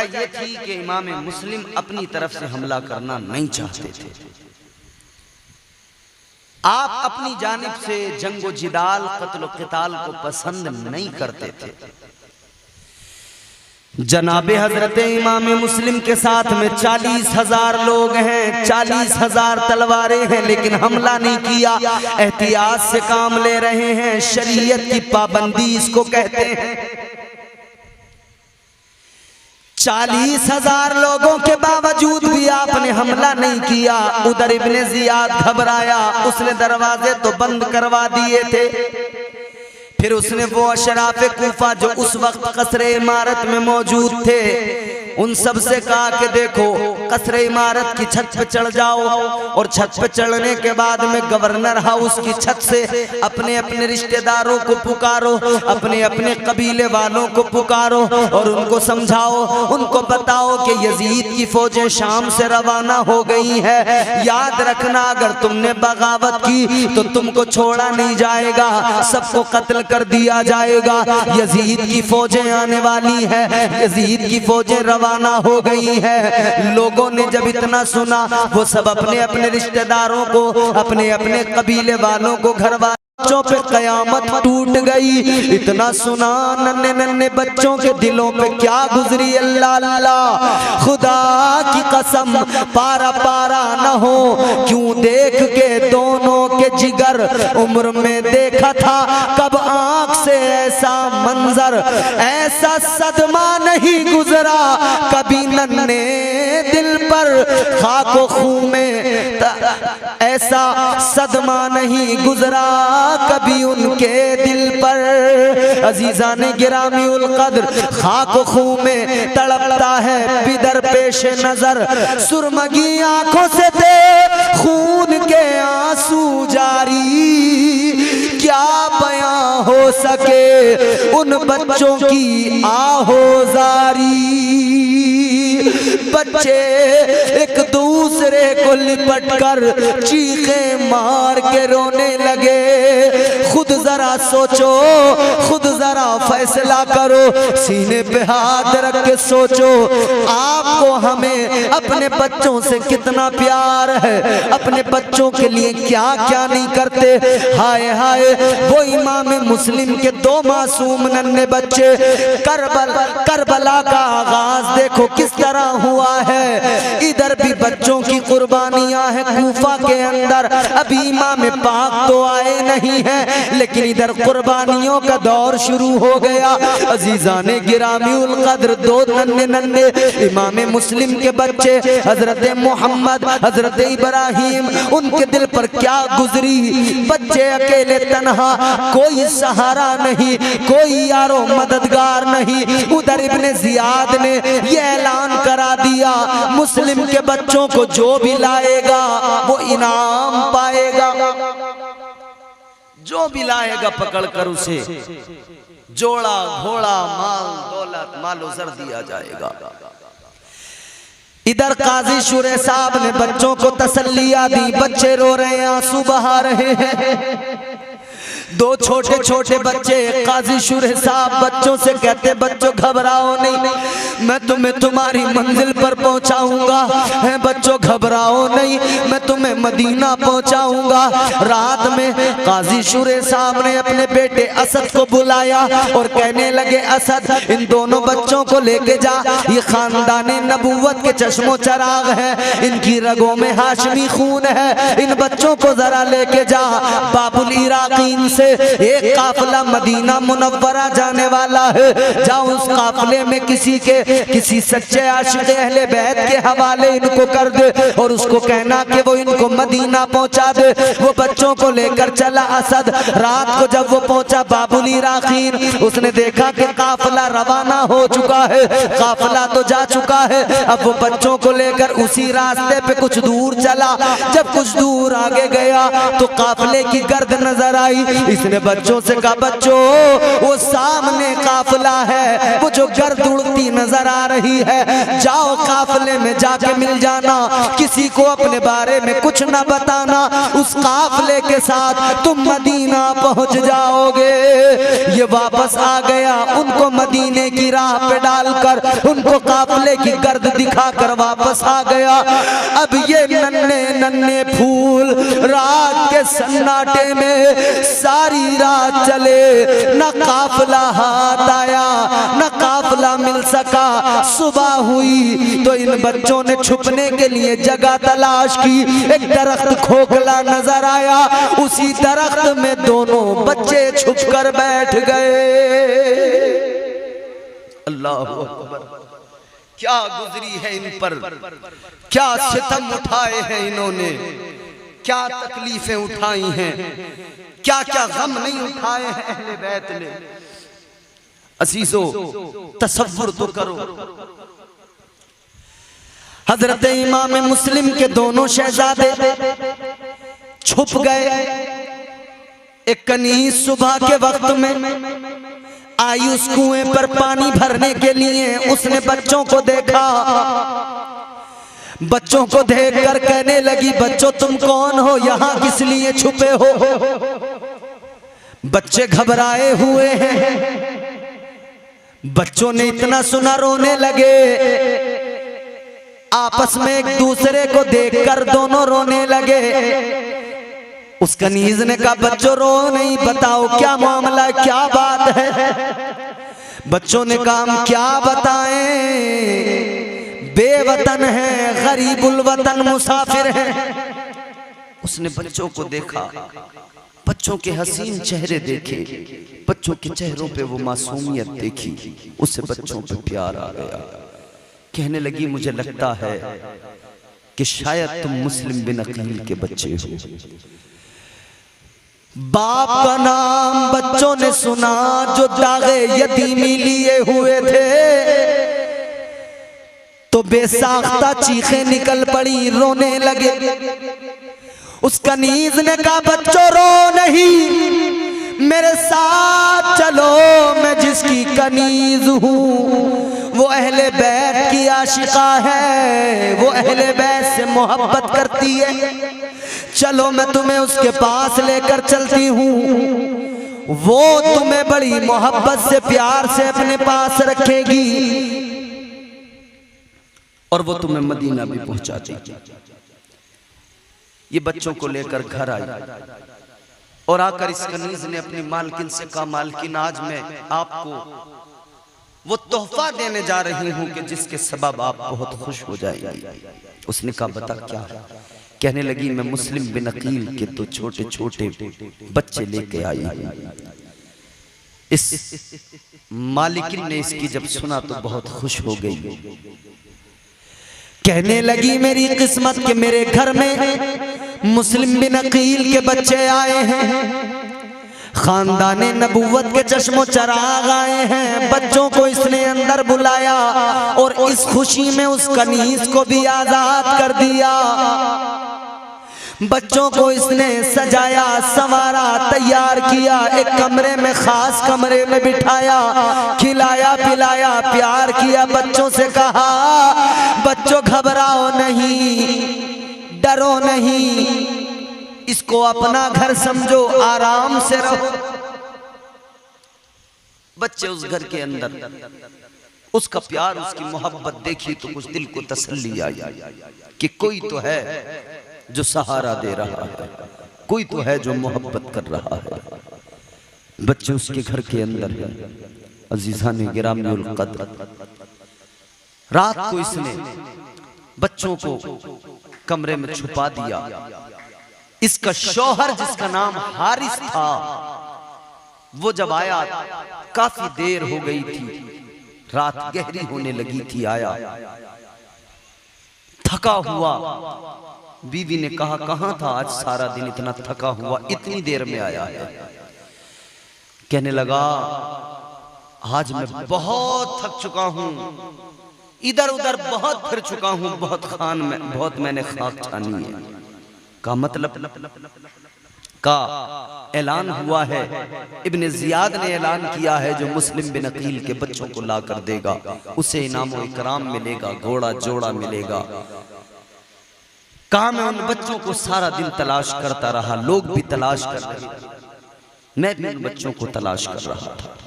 यह थी कि इमाम मुस्लिम अपनी तरफ से हमला करना नहीं चाहते थे। आप अपनी जानिब से जंगो जिदाल कत्ल क़िताल को पसंद नहीं करते थे। जनाबे हजरत इमाम मुस्लिम के साथ में 40,000 लोग हैं, 40,000 तलवारें हैं, लेकिन हमला नहीं किया, एहतियात से काम ले रहे हैं। शरीयत की पाबंदी इसको कहते हैं। 40,000 लोगों के बावजूद भी आपने हमला नहीं किया। उधर इब्ने जियाद घबराया, उसने दरवाजे तो बंद करवा दिए थे। फिर उसने वो अशराफे कूफा जो उस वक्त कसरे इमारत में मौजूद थे उन सब से कहा कि देखो कसरे इमारत की छत पे चढ़ जाओ और छत पे चढ़ने के बाद में गवर्नर हाउस की छत से अपने अपने रिश्तेदारों को पुकारो, अपने अपने कबीले वालों को पुकारो और उनको समझाओ, उनको बताओ कि यजीद की फौजें शाम से रवाना हो गई है। याद रखना अगर तुमने बगावत की तो तुमको छोड़ा नहीं जाएगा, सबको कत्ल कर दिया जाएगा। यजीद की फौजें आने वाली है, यजीद की फौजें रवाना हो गई है। लोगों ने जब इतना सुना वो सब अपने अपने रिश्तेदारों को, अपने अपने कबीले वालों को, घर बच्चों पे कयामत टूट गई। इतना सुना नन्हे नन्हे बच्चों के दिलों पे क्या गुजरी, अल्लाह अल्लाह, खुदा की कसम पारा पारा न हो। क्यों देख के दोनों के जिगर उम्र में देखा था कब आंख से ऐसा मंजर, ऐसा सदमा नहीं गुजरा कभी नन्हे दिल पर, खाको खून में ऐसा सदमा नहीं गुजरा कभी उनके दिल पर। अजीजान गिरामी उल कद्र, खाको खून में तड़पता है बिदर पेश नजर, सुरमगी आंखों से दे खून के आंसू जारी। क्या बयां हो सके उन बच्चों की आहोजारी। बच्चे एक दूसरे को लिपट कर चीखें मार के रोने लगे। खुद जरा सोचो, खुद जरा फैसला करो, सीने पे हाथ रख के सोचो, आपको हमें अपने बच्चों से कितना प्यार है, अपने बच्चों के लिए क्या क्या नहीं करते। हाय हाय, वो इमाम मुस्लिम के 2 मासूम नन्हे बच्चे, करबला का आगाज देखो किस तरह हुआ है। इधर भी बच्चों की कुर्बानियां हैं कूफा के अंदर, अभी इमाम पाक तो आए नहीं है, लेकिन इधर कुर्बानियों का दौर शुरू हो गया। अजीजाने गिरामी उल कद्र, 2 नन्हे नन्हे इमाम मुस्लिम के बच्चे, हजरत मोहम्मद, हजरत इब्राहिम, उनके दिल पर क्या गुजरी। बच्चे अकेले तन्हा, कोई सहारा नहीं, कोई यारो मददगार नहीं। उधर इब्ने जियाद ने यह ऐलान करा दिया, मुस्लिम के बच्चों को जो भी लाएगा वो इनाम पाएगा, जो भी लाएगा पकड़ कर उसे जोड़ा घोड़ा माल दौलत मालो जर दिया जाएगा। इधर काजी शुरे साहब ने बच्चों को तसल्लियां दी, बच्चे रो रहे हैं, आंसू बहा रहे हैं। 2 छोटे छोटे बच्चे, काजी शुरे साहब बच्चों से कहते, बच्चों घबराओ नहीं, मैं तुम्हें तुम्हारी मंजिल पर पहुंचाऊंगा। है बच्चों घबराओ नहीं, मैं तुम्हें मदीना पहुंचाऊंगा। रात में काजी शुरे साहब ने अपने बेटे असद को बुलाया और कहने लगे, असद इन दोनों बच्चों को लेके जा, ये खानदाने नबूवत के चश्मो चराग है, इनकी रगों में हाशमी खून है, इन बच्चों को जरा लेके जा, बाबुल इराकीन से से एक काफिला मदीना मुनव्वरा जाने वाला है। जाओ उस काफिले में किसी सच्चे आशिक अहले बैत के हवाले इनको कर दे और उसको कहना कि वो इनको मदीना पहुंचा दे। वो बच्चों को लेकर चला असद। रात को जब वो पहुंचा बाबुली राखीन, उसने देखा कि काफिला रवाना हो चुका है, काफिला तो जा चुका है। अब वो बच्चों को लेकर उसी रास्ते पे कुछ दूर चला। जब कुछ दूर आगे गया तो काफिले की गर्द नजर आई। इसने बच्चों से कहा, बच्चों वो सामने काफिला है, वो जो गर्द उड़ती नजर आ रही है, जाओ काफिले में जाके मिल जाना, किसी को अपने बारे में कुछ ना बताना, उस काफिले के साथ तुम मदीना पहुंच जाओगे। ये वापस आ गया, उनको मदीने की राह पे डालकर उनको काफिले की गर्द दिखाकर वापस आ गया। अब ये नन्हे नन्हे फूल रात के सन्नाटे में सारी रात चले, न काफिला हाथ आया, न काफिला मिल सका। सुबह हुई तो इन बच्चों ने छुपने के लिए जगह तलाश की। एक दरख्त खोखला नजर आया, उसी दरख्त में दोनों बच्चे छुपकर बैठ गए। अल्लाह अकबर, क्या गुजरी है इन पर, क्या सितम उठाए हैं इन्होंने, क्या तकलीफें उठाई हैं, क्या क्या गम नहीं उठाए हैं अहले बैत ने। अजीजो तसव्वुर तो करो, हजरत इमाम मुस्लिम के दोनों शहजादे छुप गए। एक कनीज सुबह के वक्त में आई उस कुएं पर पानी भरने के लिए। उसने बच्चों को देखा, बच्चों को देखकर कहने लगी, बच्चों तुम कौन हो, यहाँ किस लिए छुपे हो। बच्चे घबराए हुए हैं। बच्चों ने इतना सुना रोने लगे। आपस में एक दूसरे को देखकर दोनों रोने लगे। उस कनीज ने कहा, बच्चों रो नहीं, बताओ क्या मामला, क्या बात है। बच्चों ने कहा, हम क्या बताएं, बेवतन है, गरीबुल वतन मुसाफिर है। उसने बच्चों को देखा, बच्चों के हसीन चेहरे देखे, बच्चों के चेहरों पे वो मासूमियत देखी, उससे बच्चों पे प्यार आ गया। कहने लगी, मुझे लगता है कि शायद तुम मुस्लिम बिन अकील के बच्चे हो। बाप का नाम बच्चों ने सुना जो दागे यतीमी लिए हुए थे, तो बेसाख्ता चीखें निकल पड़ी, रोने लगे। उस कनीज ने कहा, बच्चों रो नहीं, मेरे साथ चलो, मैं जिसकी कनीज हूँ वो अहले बैत की आशिका है, वो अहले बैत से मोहब्बत करती है। चलो मैं तुम्हें उसके पास लेकर चलती हूँ, वो तुम्हें बड़ी मोहब्बत से प्यार से अपने पास रखेगी और वो तुम्हें मदीना भी पहुंचा देगी। ये बच्चों को लेकर घर आई और आकर इस कनीज ने अपनी मालकिन से कहा, मालकिन आज मैं आपको वो तोहफा देने जा रही हूं कि जिसके सबब आप बहुत खुश हो जाएंगे। उसने कहा, बता क्या है। कहने लगी, मैं मुस्लिम बिन अकील के तो छोटे छोटे बच्चे लेके आई हूं। इस मालिकिन ने इसकी जब सुना तो बहुत खुश हो गई। कहने लगी, मेरी किस्मत के मेरे घर में मुस्लिम बिन अकील के बच्चे आए हैं, खानदाने नबूवत के चश्मो चराग आए हैं। बच्चों को इसने अंदर बुलाया और इस खुशी में उस कनीज को भी आजाद कर दिया। बच्चों को इसने सजाया, संवारा, तैयार किया, एक कमरे में, खास कमरे में बिठाया, खिलाया पिलाया, प्यार किया। बच्चों से कहा, बच्चों घबराओ नहीं, डरो नहीं, इसको अपना घर समझो, आराम से रहो। बच्चे उस घर के अंदर, उसका प्यार, उसकी मोहब्बत देखी तो कुछ दिल को तसल्ली आई कि कोई तो है जो सहारा दे रहा है, कोई तो है जो मोहब्बत कर रहा है। बच्चे उसके घर के अंदर हैं। अजीज़ान गिरामीउल क़द्र, रात को इसने बच्चों को कमरे में छुपा दिया। इसका शौहर जिसका नाम हारिस था, वो जब आया काफी देर हो गई थी, रात गहरी होने लगी थी। आया थका हुआ, बीवी ने कहा कहां था आज सारा दिन इतना थका हुआ, इतनी देर में आया है। कहने लगा आज मैं बहुत थक चुका हूं, इधर उधर बहुत फिर चुका हूं, बहुत मैंने खाक छानी है। का मतलब का ऐलान हुआ है, इब्ने जियाद ने ऐलान किया है जो मुस्लिम बिन अकील के बच्चों को ला कर देगा उसे इनाम व इकराम मिलेगा, घोड़ा जोड़ा मिलेगा। कहा मैं उन बच्चों को सारा दिन तलाश करता रहा, लोग भी तलाश कर रहे थे, मैं भी उन बच्चों को तलाश कर रहा था।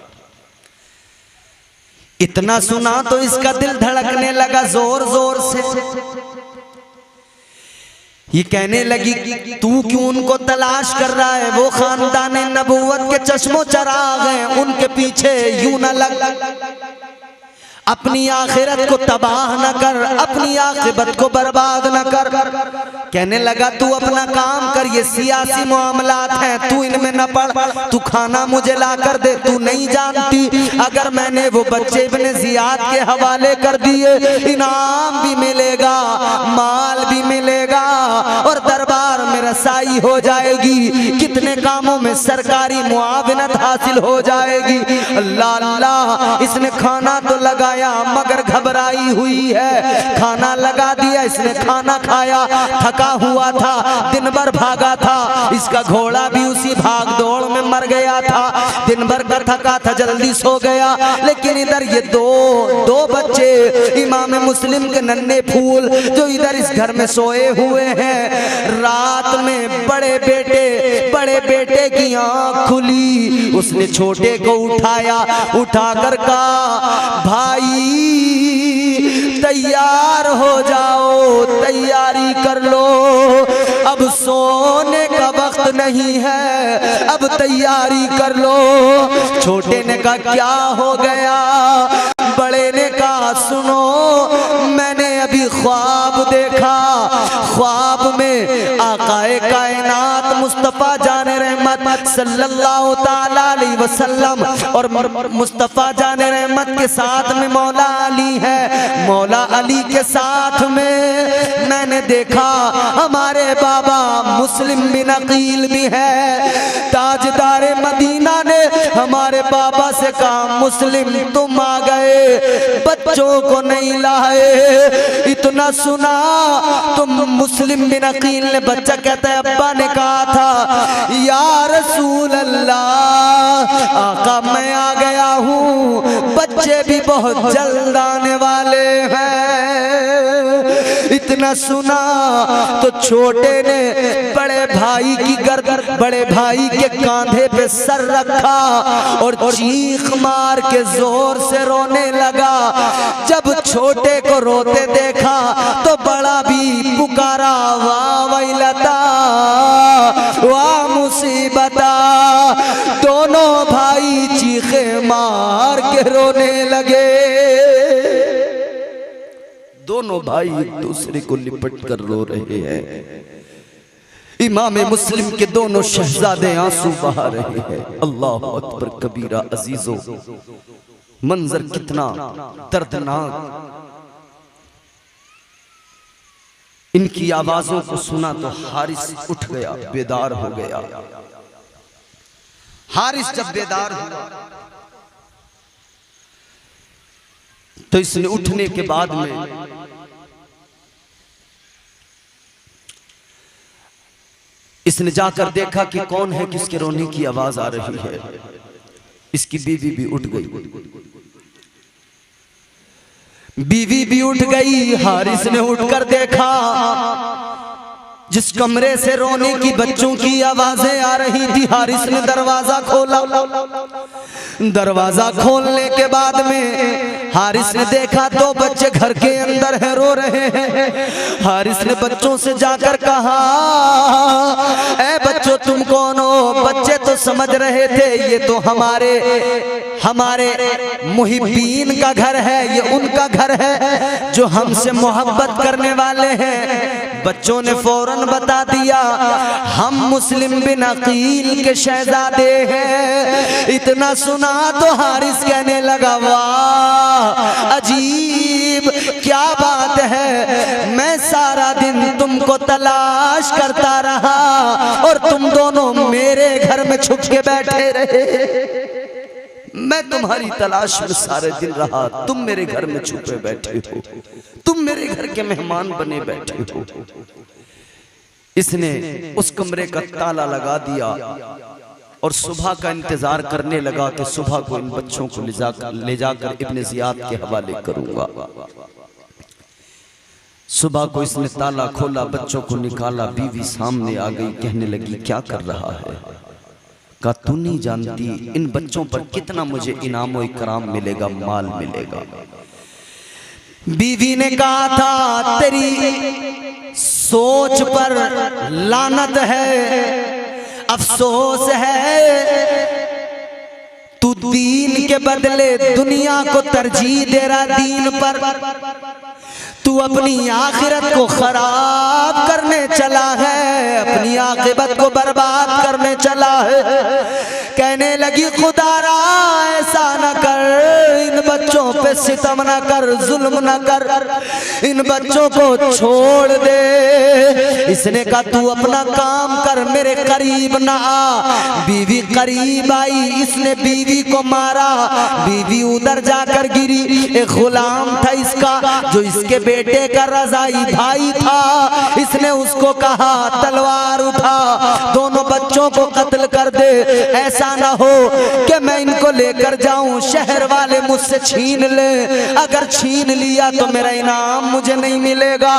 इतना सुना तो इसका दिल धड़कने लगा जोर जोर से। ये कहने लगी तू क्यों उनको तलाश कर रहा है, वो खानदान नबूवत के चश्मो चराग हैं, उनके पीछे यूं न लग, अपनी आखिरत को तबाह न कर, अपनी आखिरत को बर्बाद न कर। कहने लगा तू अपना काम कर, ये सियासी मामलात हैं, तू इनमें न पड़, तू खाना मुझे ला कर दे। तू नहीं जानती अगर मैंने वो बच्चे इब्ने जियाद के हवाले कर दिए, इनाम भी मिलेगा, माल भी मिलेगा और दरबार में रसाई हो जाएगी, कितने कामों में सरकारी मुआवनत हासिल हो जाएगी। अल्लाह अल्लाह, इसने खाना तो लगाया मगर घबराई हुई है, खाना लगा दिया, इसने खाना खाया, थका हुआ था, दिन भर भागा था, इसका घोड़ा भी उसी भाग दौड़ में मर गया था, दिन भर का थका था, जल्दी सो गया। लेकिन इधर ये दो बच्चे इमाम मुस्लिम के नन्हे फूल जो इधर इस घर में सोए हुए हैं, रात में बड़े बेटे की आंख खुली, उसने छोटे को उठाया, उठाकर कहा भाई तैयार हो जाओ, तैयारी कर लो, अब सोने का वक्त नहीं है, अब तैयारी कर लो। छोटे ने कहा क्या हो गया, बड़े ने कहा सुनो मैंने अभी ख्वाब देखा, ख्वाब में आकाए कायनात मुस्तफा जाने रहमत सल्लल्लाहु ताला अलैहि वसल्लम और मुस्तफा जाने रहमत के साथ में मौला अली है, मौला अली के साथ में मैंने देखा हमारे बाबा मुस्लिम बिन अकील भी है। ताजदारे मदीना ने हमारे बाबा से कहा मुस्लिम तुम आ गए, बच्चों को नहीं लाए। इतना सुना तो मुस्लिम बिन अकील ने, बच्चा कहता है अब्बा ने कहा था या रसूल अल्लाह, आका मैं आ गया हूँ, बच्चे भी बहुत जल्द आने वाले हैं। इतना सुना तो छोटे ने बड़े भाई की गर्दन, बड़े भाई के कांधे पे सर रखा और चीख मार के जोर से रोने लगा। जब छोटे को रोते देखा तो बड़ा भी पुकारा वाह वैलता वाह मुसीबता। दोनों भाई चीखे मार के रोने लगे, दोनों भाई एक दूसरे को लिपट कर रो रहे हैं। इमाम मुस्लिम के दोनों शहजादे आंसू बहा रहे हैं। अल्लाह अकबर कबीरा अजीजों, मंजर कितना दर्दनाक। इनकी आवाजों को सुना तो हारिस उठ गया, बेदार हो गया। हारिस जब बेदार हुआ तो इसने उठने के बाद में इसने जाकर देखा कि कौन है, किसके रोने की आवाज आ रही है। इसकी बीवी भी उठ गई, बीवी भी उठ गई। हारिस ने उठकर देखा जिस कमरे से रोने की बच्चों की आवाजें आ रही थी, हारिस ने दरवाजा खोला। दरवाजा खोलने के बाद में हारिस ने देखा दो बच्चे घर के अंदर है, रो रहे हैं। हारिस ने बच्चों से जाकर कहा ऐ बच्चों तुम कौन हो? बच्चे तो समझ रहे थे ये तो हमारे मुहिब्बीन का घर है, ये उनका घर है जो हमसे मोहब्बत करने वाले हैं। बच्चों ने फौरन बता दिया हम मुस्लिम बिन अकील के शहजादे हैं। इतना सुना तो हारिस कहने लगा वाह अजीब क्या बात है, मैं सारा दिन तुमको तलाश करता रहा और तुम दोनों मेरे घर में छुप के बैठे रहे। मैं तुम्हारी तलाश में सारे दिन रहा, तुम मेरे घर में छुपे बैठे हो, तुम मेरे घर के मेहमान बने बैठे हो। इसने उस कमरे का ताला लगा दिया और सुबह का इंतजार करने लगा कि सुबह को इन बच्चों को ले जाकर इब्ने जियाद के हवाले करूंगा। सुबह को इसने ताला खोला, बच्चों को निकाला, बीवी सामने आ गई, कहने लगी क्या कर रहा है? कहा तू नहीं जानती इन बच्चों पर कितना मुझे इनाम और इकराम मिलेगा, माल मिलेगा। बीवी ने कहा था तेरी सोच पर लानत है, अफसोस है तू दीन के बदले दुनिया को तरजीह दे रहा दीन पर। तू अपनी आखिरत को खराब करने चला है, अपनी आखिरत को बर्बाद करने चला है। कहने लगी खुदारा ऐसा न कर, इन बच्चों पे सितम न कर, जुल्म न कर, इन बच्चों को छोड़ दे। इसने कहा तू अपना काम कर, मेरे करीब ना आ। बीवी करीब आई, इसने बीवी को मारा, बीवी उधर जाकर गिरी। एक गुलाम था इसका जो इसके बेटे का रजाई भाई था, इसने उसको कहा तलवार उठा, दोनों बच्चों को कत्ल कर दे। ऐसा ना हो कि मैं इनको लेकर जाऊं, शहर वाले मुझसे छीन ले, अगर छीन लिया तो मेरा इनाम मुझे नहीं मिलेगा।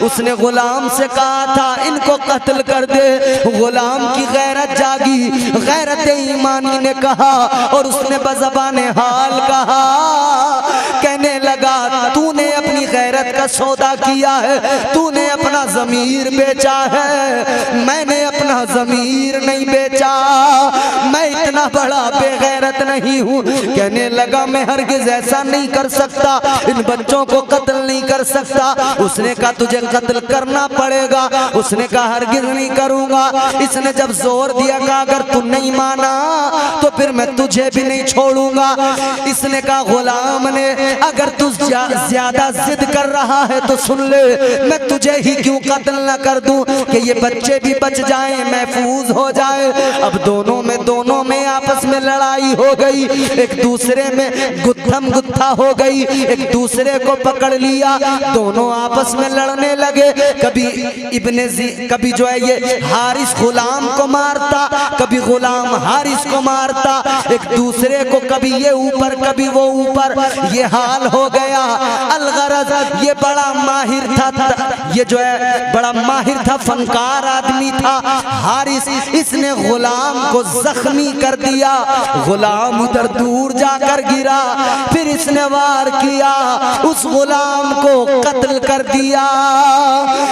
उसने गुलाम से कहा था इनको कत्ल कर दे। गुलाम की गैरत जागी, गैरत ईमानी ने कहा और उसने बज़बाने हाल कहा, कहने लगा तूने अपनी गैरत का सौदा किया है, तूने अपना ज़मीर बेचा है, मैंने अपना ज़मीर नहीं बेचा, मैं इतना बड़ा बेगैरत नहीं हूँ। कहने लगा मैं हरगिज़ ऐसा नहीं कर सकता, इन बच्चों को कत्ल नहीं कर सकता। उसने कहा तुझे कत्ल करना पड़ेगा। उसने कहा हरगिज़ नहीं करूँगा। इसने जब जोर दिया कहा अगर तू नहीं माना तो फिर मैं तुझे भी नहीं छोड़ूंगा। इसने कहा गुलाम ने अगर तू ज्यादा जिद कर रहा है तो सुन ले, मैं तुझे ही क्यों कत्ल न कर दूं कि ये बच्चे भी बच जाएं, महफूज हो जाए। अब दोनों में आपस में लड़ाई हो गई, एक दूसरे में गुत्थम गुत्था हो गई, एक दूसरे को पकड़ लिया, दोनों आपस में लड़ने लगे। कभी जो है ये हारिस गुलाम को मारता, कभी गुलाम हारिस को मारता, एक दूसरे को कभी ये ऊपर कभी वो ऊपर, ये हाल हो गया। अलगरज ये बड़ा माहिर था, ये जो है बड़ा माहिर था, फनकार आदमी था हारिस। इसने गुलाम को जख्मी कर दिया, गुलाम उधर दूर जाकर गिरा, फिर इसने वार किया, उस गुलाम को कत्ल कर दिया।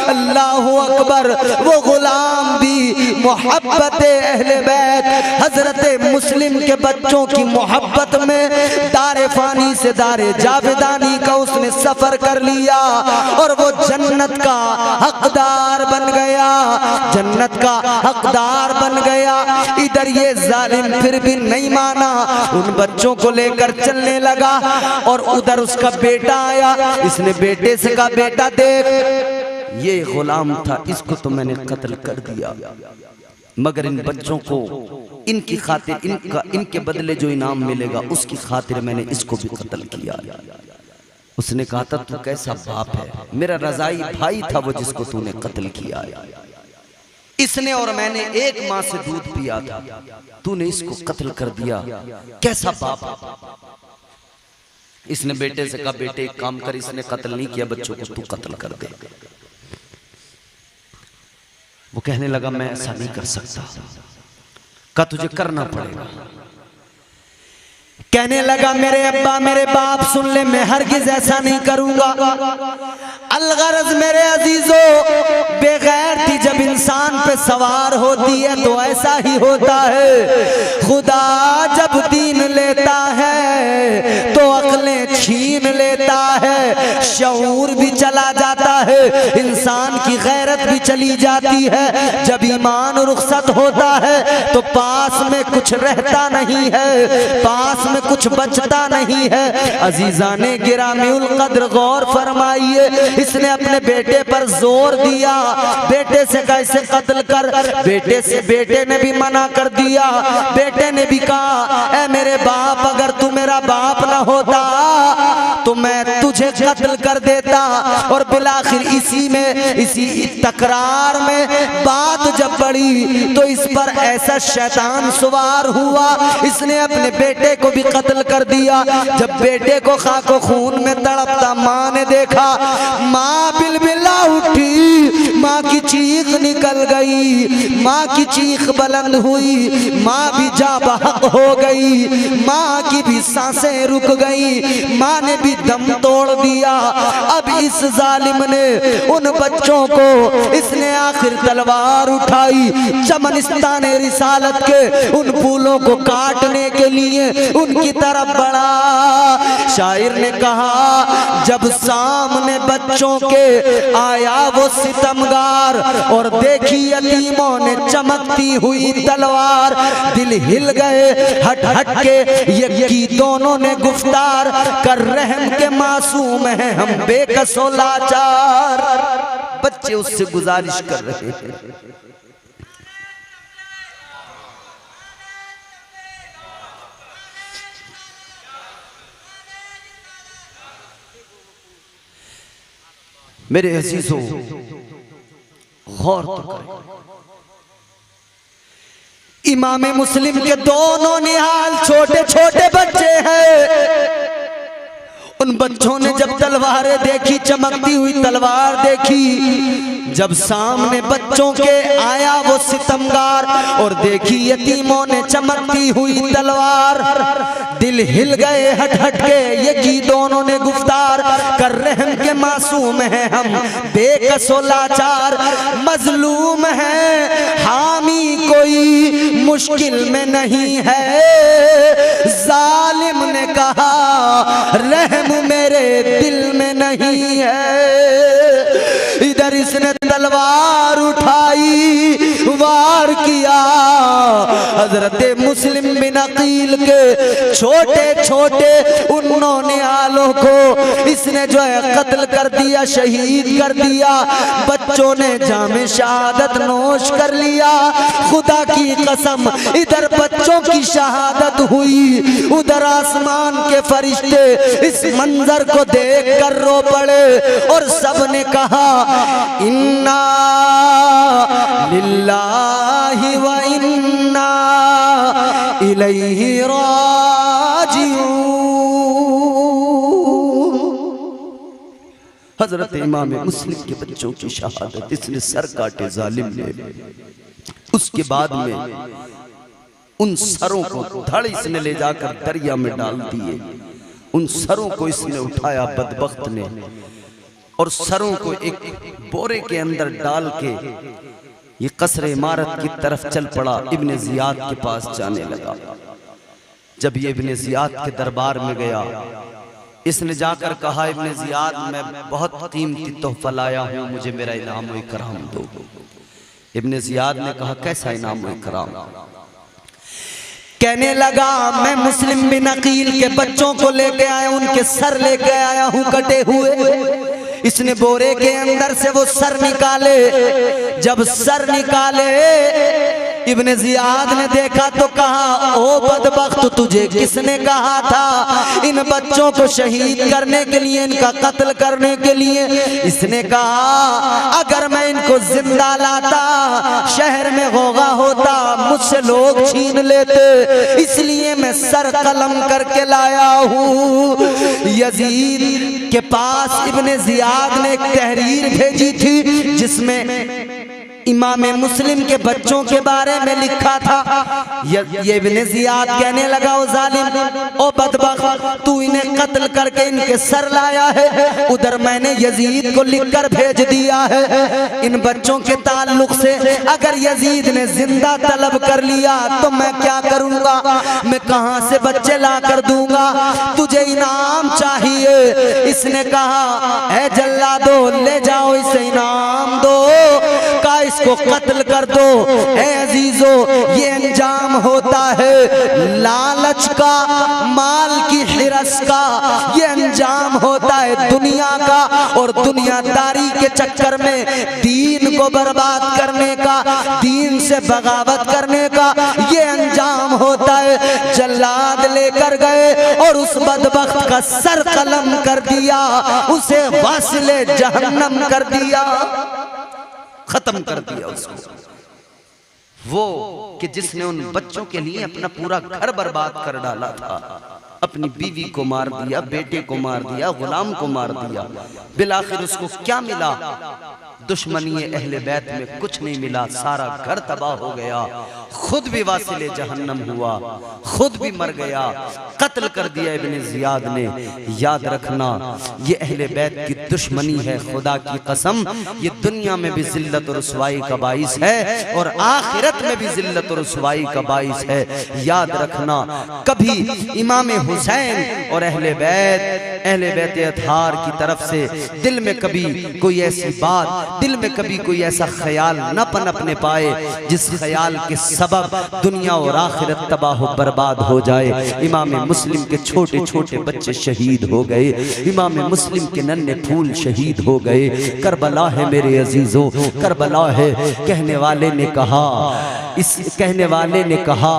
अल्लाहु अकबर। वो गुलाम भी मोहब्बत अहले बैत हजरत मुस्लिम के बच्चों की मोहब्बत में दारे फानी से दारे जावेदानी का उसने सफर कर लिया और वो जन्नत का हकदार बन गया, जन्नत का हकदार बन गया। इधर ये जालिम फिर भी नहीं माना, उन बच्चों को लेकर चलने लगा और उधर उसका बेटा आया। इसने बेटे से कहा बेटा देख ये गुलाम था, इसको तो मैंने कत्ल कर दिया, मगर इन बच्चों को इनकी खातिर इनके बदले जो इनाम मिलेगा उसकी खातिर मैंने इसको भी कत्ल किया। उसने कहा था तू कैसा बाप है, मेरा रजाई भाई था वो जिसको तूने कत्ल किया, इसने और मैंने एक माँ से दूध पिया था, तूने इसको कत्ल कर दिया, कैसा बाप। इसने बेटे से कहा बेटे एक काम कर, इसने कत्ल नहीं किया बच्चों को, तू कत्ल कर दे। वो कहने लगा मैं ऐसा नहीं कर सकता। कहा तुझे करना पड़ेगा। कहने लगा मेरे अब्बा मेरे बाप सुन ले, मैं हरगिज ऐसा नहीं करूंगा। अलगरज मेरे अजीजों, बेगैरती जब इंसान पे सवार होती है तो ऐसा ही होता है। खुदा जब दीन लेता है तो अक्लें छीन लेता है, शऊर भी चला जाता है, इंसान की गैरत भी चली जाती है। जब ईमान रुखसत होता है तो पास में कुछ रहता नहीं है, पास में कुछ बचता नहीं है। अजीजाने गिरामीउल कद्र गौर फरमाइए, इसने अपने बेटे पर जोर दिया, बेटे से कैसे कत्ल कर। बेटे से बेटे ने भी मना कर दिया। बेटे ने भी कहा ऐ मेरे बाप, अगर तू मेरा बाप ना होता तो मैं तुझे कत्ल कर देता। और बिलाखिर इसी तकरार में बात जब बढ़ी तो इस पर ऐसा शैतान सवार हुआ, इसने अपने बेटे को भी कत्ल कर दिया। जब बेटे को खाको खून में तड़पता माँ ने देखा, माँ बिलबिला उठी, माँ की चीख निकल गई, माँ की चीख बुलंद हुई, माँ भी जा बहक हो गई, माँ की भी सांसें रुक गई, माँ ने भी दम तोड़ दिया। अब इस जालिम ने उन बच्चों को, इसने आखिर तलवार उठाई, चमनिस्तान रिसालत के उन फूलों को काटने के लिए उनकी तरफ बढ़ा। शायर ने कहा जब सामने बच्चों के आया वो सितमगार और देखी यतीमों ने चमकती हुई तलवार, दिल हिल गए हट हट के यकी दोनों ने गुफ्तार, कर रहम के मासूम हैं हम बेकसो लाचार। बच्चे उससे गुजारिश कर रहे हैं, मेरे अजीजों गौर तो करें, इमाम मुस्लिम के दोनों निहाल छोटे छोटे बच्चे हैं। उन बच्चों ने जब तलवारें देखी, चमकती हुई तलवार देखी, जब सामने बच्चों के आया वो सितमगार और देखी यतीमों ने चमकती हुई तलवार, दिल हिल गए हट हट के यकी दोनों ने गुफ्तार, कर रहम के मासूम हैं हम बेकसो लाचार। मजलूम है हामी कोई मुश्किल में नहीं है, जालिम ने कहा रहम मेरे दिल में नहीं है। इधर इसने तलवार उठाई, वार किया, हजरत मुस्लिम बिन अकील के छोटे छोटे उन्होंने आलों को इसने जो है कत्ल कर दिया, शहीद कर दिया। बच्चों ने जामे शहादत नोश कर लिया। खुदा की कसम, इधर बच्चों की शहादत हुई, उधर आसमान के फरिश्ते इस मंजर को देख कर रो पड़े और सब ने कहा इन्ना लिल्लाहि व इन्ना इलैहि राजिऊन। हजरत इमाम मुस्लिम के बच्चों की शहादत, इसने सर काटे जालिम ने। उसके बाद में उन सरों को धड़ इसने ले जाकर दरिया में डाल दिए। उन सरों को इसने उठाया बदबख्त ने और सरों को एक बोरे के अंदर डाल के ये कसर इमारत की तरफ चल पड़ा। इब्ने जियाद के पास जाने लगा। जब ये इब्ने जियाद के दरबार में गया, इसने जाकर कहा इब्ने जियाद मैं बहुत कीमती तोहफा लाया हूँ, मुझे मेरा इनाम व इकराम दो। इब्ने जियाद ने कहा कैसा इनाम व इकराम? कहने लगा मैं मुस्लिम बिन अकील के बच्चों को लेके आया, उनके सर लेके आया हूँ कटे हुए। इसने बोरे के अंदर से वो सर निकाले। जब सर निकाले इब्ने जियाद ने देखा तो कहा ओ बदबख्त, तुझे किसने कहा था इन बच्चों को शहीद करने के लिए, इनका कत्ल करने के लिए? इसने कहा अगर मैं इनको जिंदा लाता शहर में गौगा होता, मुझसे लोग छीन लेते, इसलिए मैं सर कलम करके लाया हूँ। यजीद के पास इब्ने जियाद ने एक तहरीर भेजी थी जिसमें इमाम मुस्लिम के बच्चों के बारे में लिखा था। ये इब्ने ज़ियाद कहने लगा, ओ जालिम, ओ बदबख्त, तू इन्हें कत्ल करके इनके सर लाया है, उधर मैंने यजीद को लिखकर भेज दिया है। इन बच्चों के ताल्लुक से अगर यजीद ने जिंदा तलब कर लिया तो मैं क्या करूंगा? मैं कहां से बच्चे ला कर दूंगा? तुझे इनाम चाहिए। इसने कहा, ऐ जल्लादो, ले जाओ इसे इनाम दो, का इसको कत्ल कर दो। ऐ अजीजो, ये अंजाम होता है लालच का, माल की हिरस का, ये अंजाम होता है दुनिया का, और दुनियादारी के चक्कर में दीन को बर्बाद करने का, दीन से बगावत करने का ये अंजाम होता है। जल्लाद लेकर गए और उस बदबख्त का सर कलम कर दिया, उसे वासिले जहन्नम कर दिया, खत्म कर दिया उसको। वो कि जिसने उन बच्चों के लिए अपना पूरा घर बर्बाद कर डाला था, अपनी बीवी को मार दिया, बेटे को मार दिया, गुलाम को मार दिया, बिलाखिर उसको क्या मिला? दुश्मनी अहले बैत में कुछ नहीं मिला, सारा घर तबाह हो गया, खुद भी वासिले जहन्नम हुआ, खुद भी मर गया, कत्ल कर दिया इब्ने ज़ियाद ने। याद रखना, ये अहले बैत की दुश्मनी है, खुदा की कसम, ये दुनिया में भी जिल्लत और रुसवाई का बाइस है और आखिरत में भी जिल्लत और रुसवाई का बाइस है। याद रखना, कभी इमाम हुसैन और अहले बैत अतहार की तरफ से दिल में कभी कोई ऐसी बात, दिल में कभी कोई ऐसा ख्याल न पनपने पाए जिस ख्याल के सबब दुनिया और आखिरत तबाह बर्बाद हो जाए। इमाम मुस्लिम के छोटे छोटे बच्चे शहीद हो गए, इमाम मुस्लिम के नन्हे फूल शहीद हो गए। करबला है मेरे अजीजों, करबला है। कहने वाले ने कहा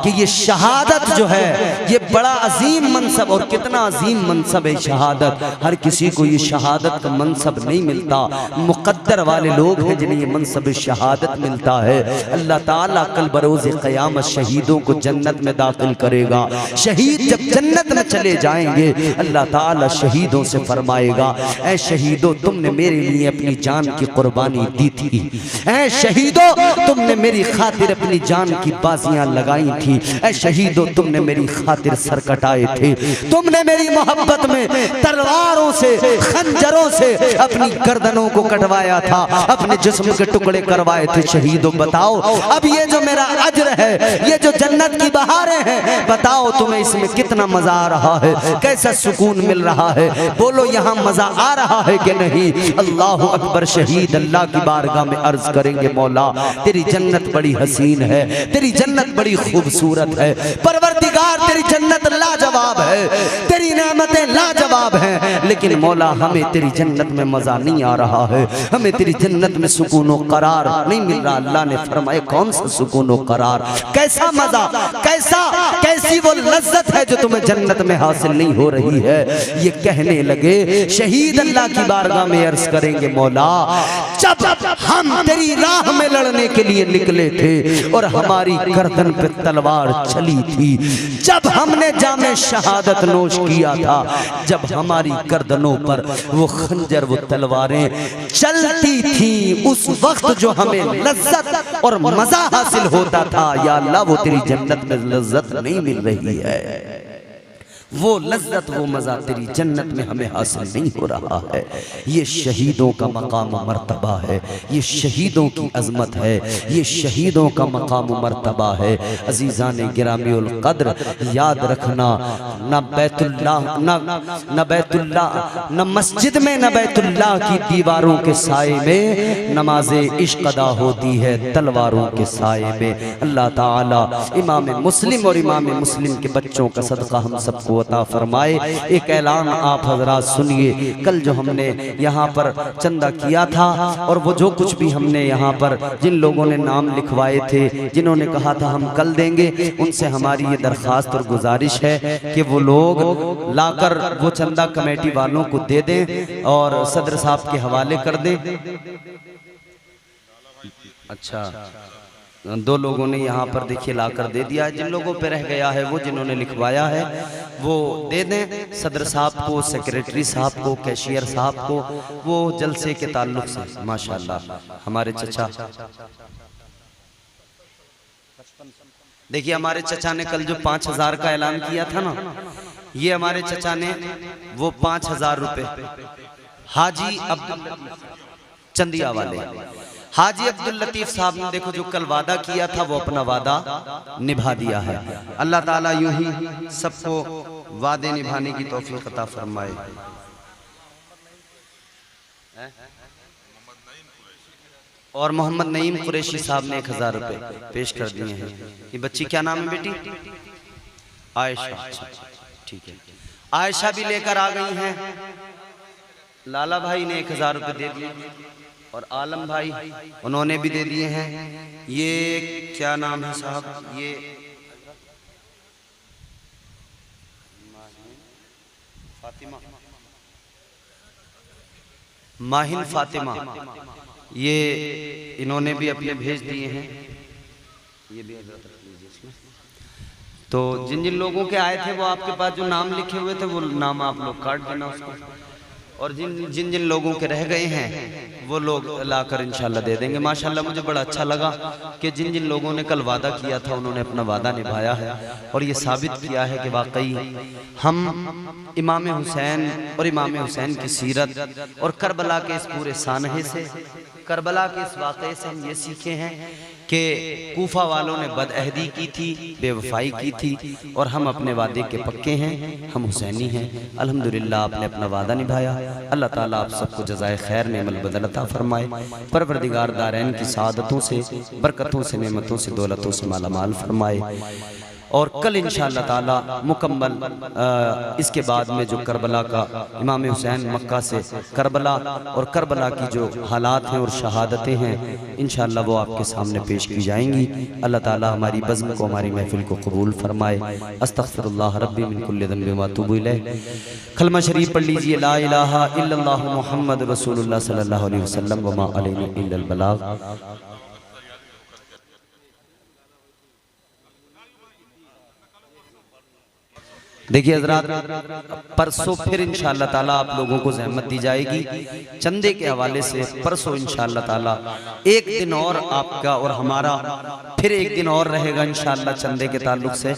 कि ये शहादत जो है ये बड़ा अजीम मनसब, और कितना अजीम मनसब है शहादत। हर किसी को ये शहादत का मनसब नहीं मिलता, मुक़द्दर वाले लोग हैं जिन्हें ये मनसब शहादत मिलता है। अल्लाह ताला कल बरोज़े क़यामत शहीदों को जन्नत में दाखिल करेगा। शहीद जब जन्नत में चले जाएंगे, अल्लाह ताला शहीदों से फरमाएगा, ऐ शहीदों, तुमने मेरे लिए अपनी जान की कुर्बानी दी थी, ऐ शहीदों, तुमने मेरी खातिर अपनी जान की बाजियां लगाई थी, ऐ शहीदों, तुमने मेरी खातिर सर कटाए थे, तुमने मेरी मोहब्बत में तलवारों से, खंजरों से अपनी गर्दनों को कटवाया था, अपने जिस्म के टुकड़े करवाए थे। शहीदों, बताओ अब ये जो मेरा अज्र है, ये जो जन्नत की बहारें हैं, बताओ तुम्हें इसमें कितना मजा आ रहा है, कैसा सुकून मिल रहा है? बोलो, यहाँ मजा आ रहा है कि नहीं? अल्लाह अकबर। शहीद अल्लाह की बारगाह में अर्ज करेंगे, मौला तेरी जन्नत बड़ी हसीन है, तेरी जन्नत बड़ी खूबसूरत है, परवरदिगार तेरी जन्नत लाजवाब है, तेरी नेमतें लाजवाब हैं, लेकिन मौला हमें तेरी जन्नत में मजा नहीं आ रहा है, हमें तेरी जन्नत में सुकून और करार नहीं मिल रहा। अल्लाह ने फरमाया, कौन सा सुकून और करार, कैसा मजा, कैसी वो लज्जत है जो तुम्हें जन्नत में हासिल नहीं हो रही है? ये कहने लगे, शहीद अल्लाह की बारगाह में अर्ज करेंगे, मौला जब हम तेरी राह में लड़ने के लिए निकले थे और हमारी गर्दन पे तलवार चली थी, जब हमने जामे शहादत नोश किया था, जब हमारी गर्दनों पर वो खंजर, वो तलवारें चलती थी, उस वक्त जो हमें लज्जत और मजा हासिल होता था, या अल्लाह वो तेरी जन्नत में लज्जत नहीं मिल रही है, वो लज्जत, वो मजा तेरी जन्नत में हमें हासिल नहीं हो रहा है। ये शहीदों का मकाम मर्तबा है, ये शहीदों की अजमत है, ये शहीदों का मकाम मर्तबा है। अजीज़ान गिरामीउल क़द्र, याद रखना, न बैतुल्लाह, न मस्जिद में, न बैतुल्लाह की दीवारों के साए में नमाज़े इश्क़ अदा होती है, तलवारों के साए में। अल्लाह ताला इमाम मुस्लिम और इमाम मुस्लिम के बच्चों का सदका हम सबको अता फरमाए। एक ऐलान आप हजरात सुनिए, कल जो हमने यहाँ पर चंदा किया था, और वो जो कुछ भी हमने यहाँ पर जिन लोगों ने नाम लिखवाए थे, जिन्होंने कहा था हम कल देंगे, उनसे हमारी ये दरख्वास्त और गुजारिश है कि वो लोग लाकर वो चंदा कमेटी वालों को दे दें और सदर साहब के हवाले कर दें। अच्छा, दो लोगों ने यहाँ पर देखिए लाकर दे दिया है। जिन लोगों पे रह गया है वो जिन्होंने लिखवाया है वो दे दें सदर साहब को, सेक्रेटरी साहब को, कैशियर साहब को, वो जलसे के ताल्लुक से माशाल्लाह हमारे चचा। देखिए हमारे चचा ने कल जो 5000 का ऐलान किया था ना, ये हमारे चचा ने वो 5000 रुपए हाजी अब्दुल चंदिया वाले हाजी अब्दुल लतीफ साहब ने देखो जो कल वादा किया था वो अपना वादा निभा दिया है। अल्लाह ताला यूं ही सबको वादे निभाने की तौफीक अता फरमाए। और मोहम्मद नईम कुरैशी साहब ने 1000 रुपए पेश कर दिए हैं। ये बच्ची क्या नाम है बेटी? आयशा। ठीक है, आयशा भी लेकर आ गई हैं। लाला भाई ने 1000 रुपए दे दिए और आलम भाई उन्होंने भी दे दिए हैं। ये क्या नाम है साहब? ये फातिमा, माहिन फातिमा, ये इन्होंने भी अपने भेज दिए हैं। ये भी तो जिन जिन लोगों के आए थे वो आपके पास जो नाम लिखे हुए थे वो नाम आप लोग काट देना उसको, और जिन जिन लोगों के रह गए हैं वो लोग लाकर इंशाल्लाह दे देंगे। माशाल्लाह मुझे बड़ा अच्छा लगा कि जिन जिन लोगों ने कल वादा किया था उन्होंने अपना वादा निभाया है और ये साबित किया है कि वाकई हम इमाम हुसैन और इमाम हुसैन की सीरत और करबला के इस पूरे सानहे से, करबला के इस वाक़े से हम ये सीखे हैं कि कूफा वालों ने बदअहदी की थी, बेवफाई की थी और हम अपने वादे के पक्के हैं, हम हुसैनी हैं। अल्हम्दुलिल्लाह आपने अपना वादा निभाया। अल्लाह ताला आप सबको जज़ाए खैर नेमल बदल अता फरमाए। परवरदिगार दारैन की सादतों से, बरकतों से, नेमतों से, दौलतों से मालामाल फरमाए। और कल इंशाअल्लाह ताला मुकम्मल इसके बाद में जो करबला का इमाम हुसैन मक्का से करबला और करबला की जो हालात हैं और शहादतें हैं इंशाअल्लाह वो आपके सामने पेश की जाएंगी। अल्लाह ताला हमारी बज़्म को, हमारी महफिल को कबूल फरमाए। अस्तग़फिरुल्लाह रब्बी मिन कुल्लि ज़ंबिन व अतूबु इलैह। कलमा शरीफ पढ़ लीजिए, ला इलाहा इल्लल्लाह मुहम्मद रसूलुल्लाह सल्लल्लाहु अलैहि वसल्लम व मा अलैना इल्लल बलाग। देखिए हज़रात, परसों फिर इंशाअल्लाह ताला आप लोगों को ज़हमत दी जाएगी चंदे के हवाले से। परसों इंशाअल्लाह ताला एक दिन और आपका और हमारा फिर एक दिन और रहेगा इंशाअल्लाह चंदे के ताल्लुक से।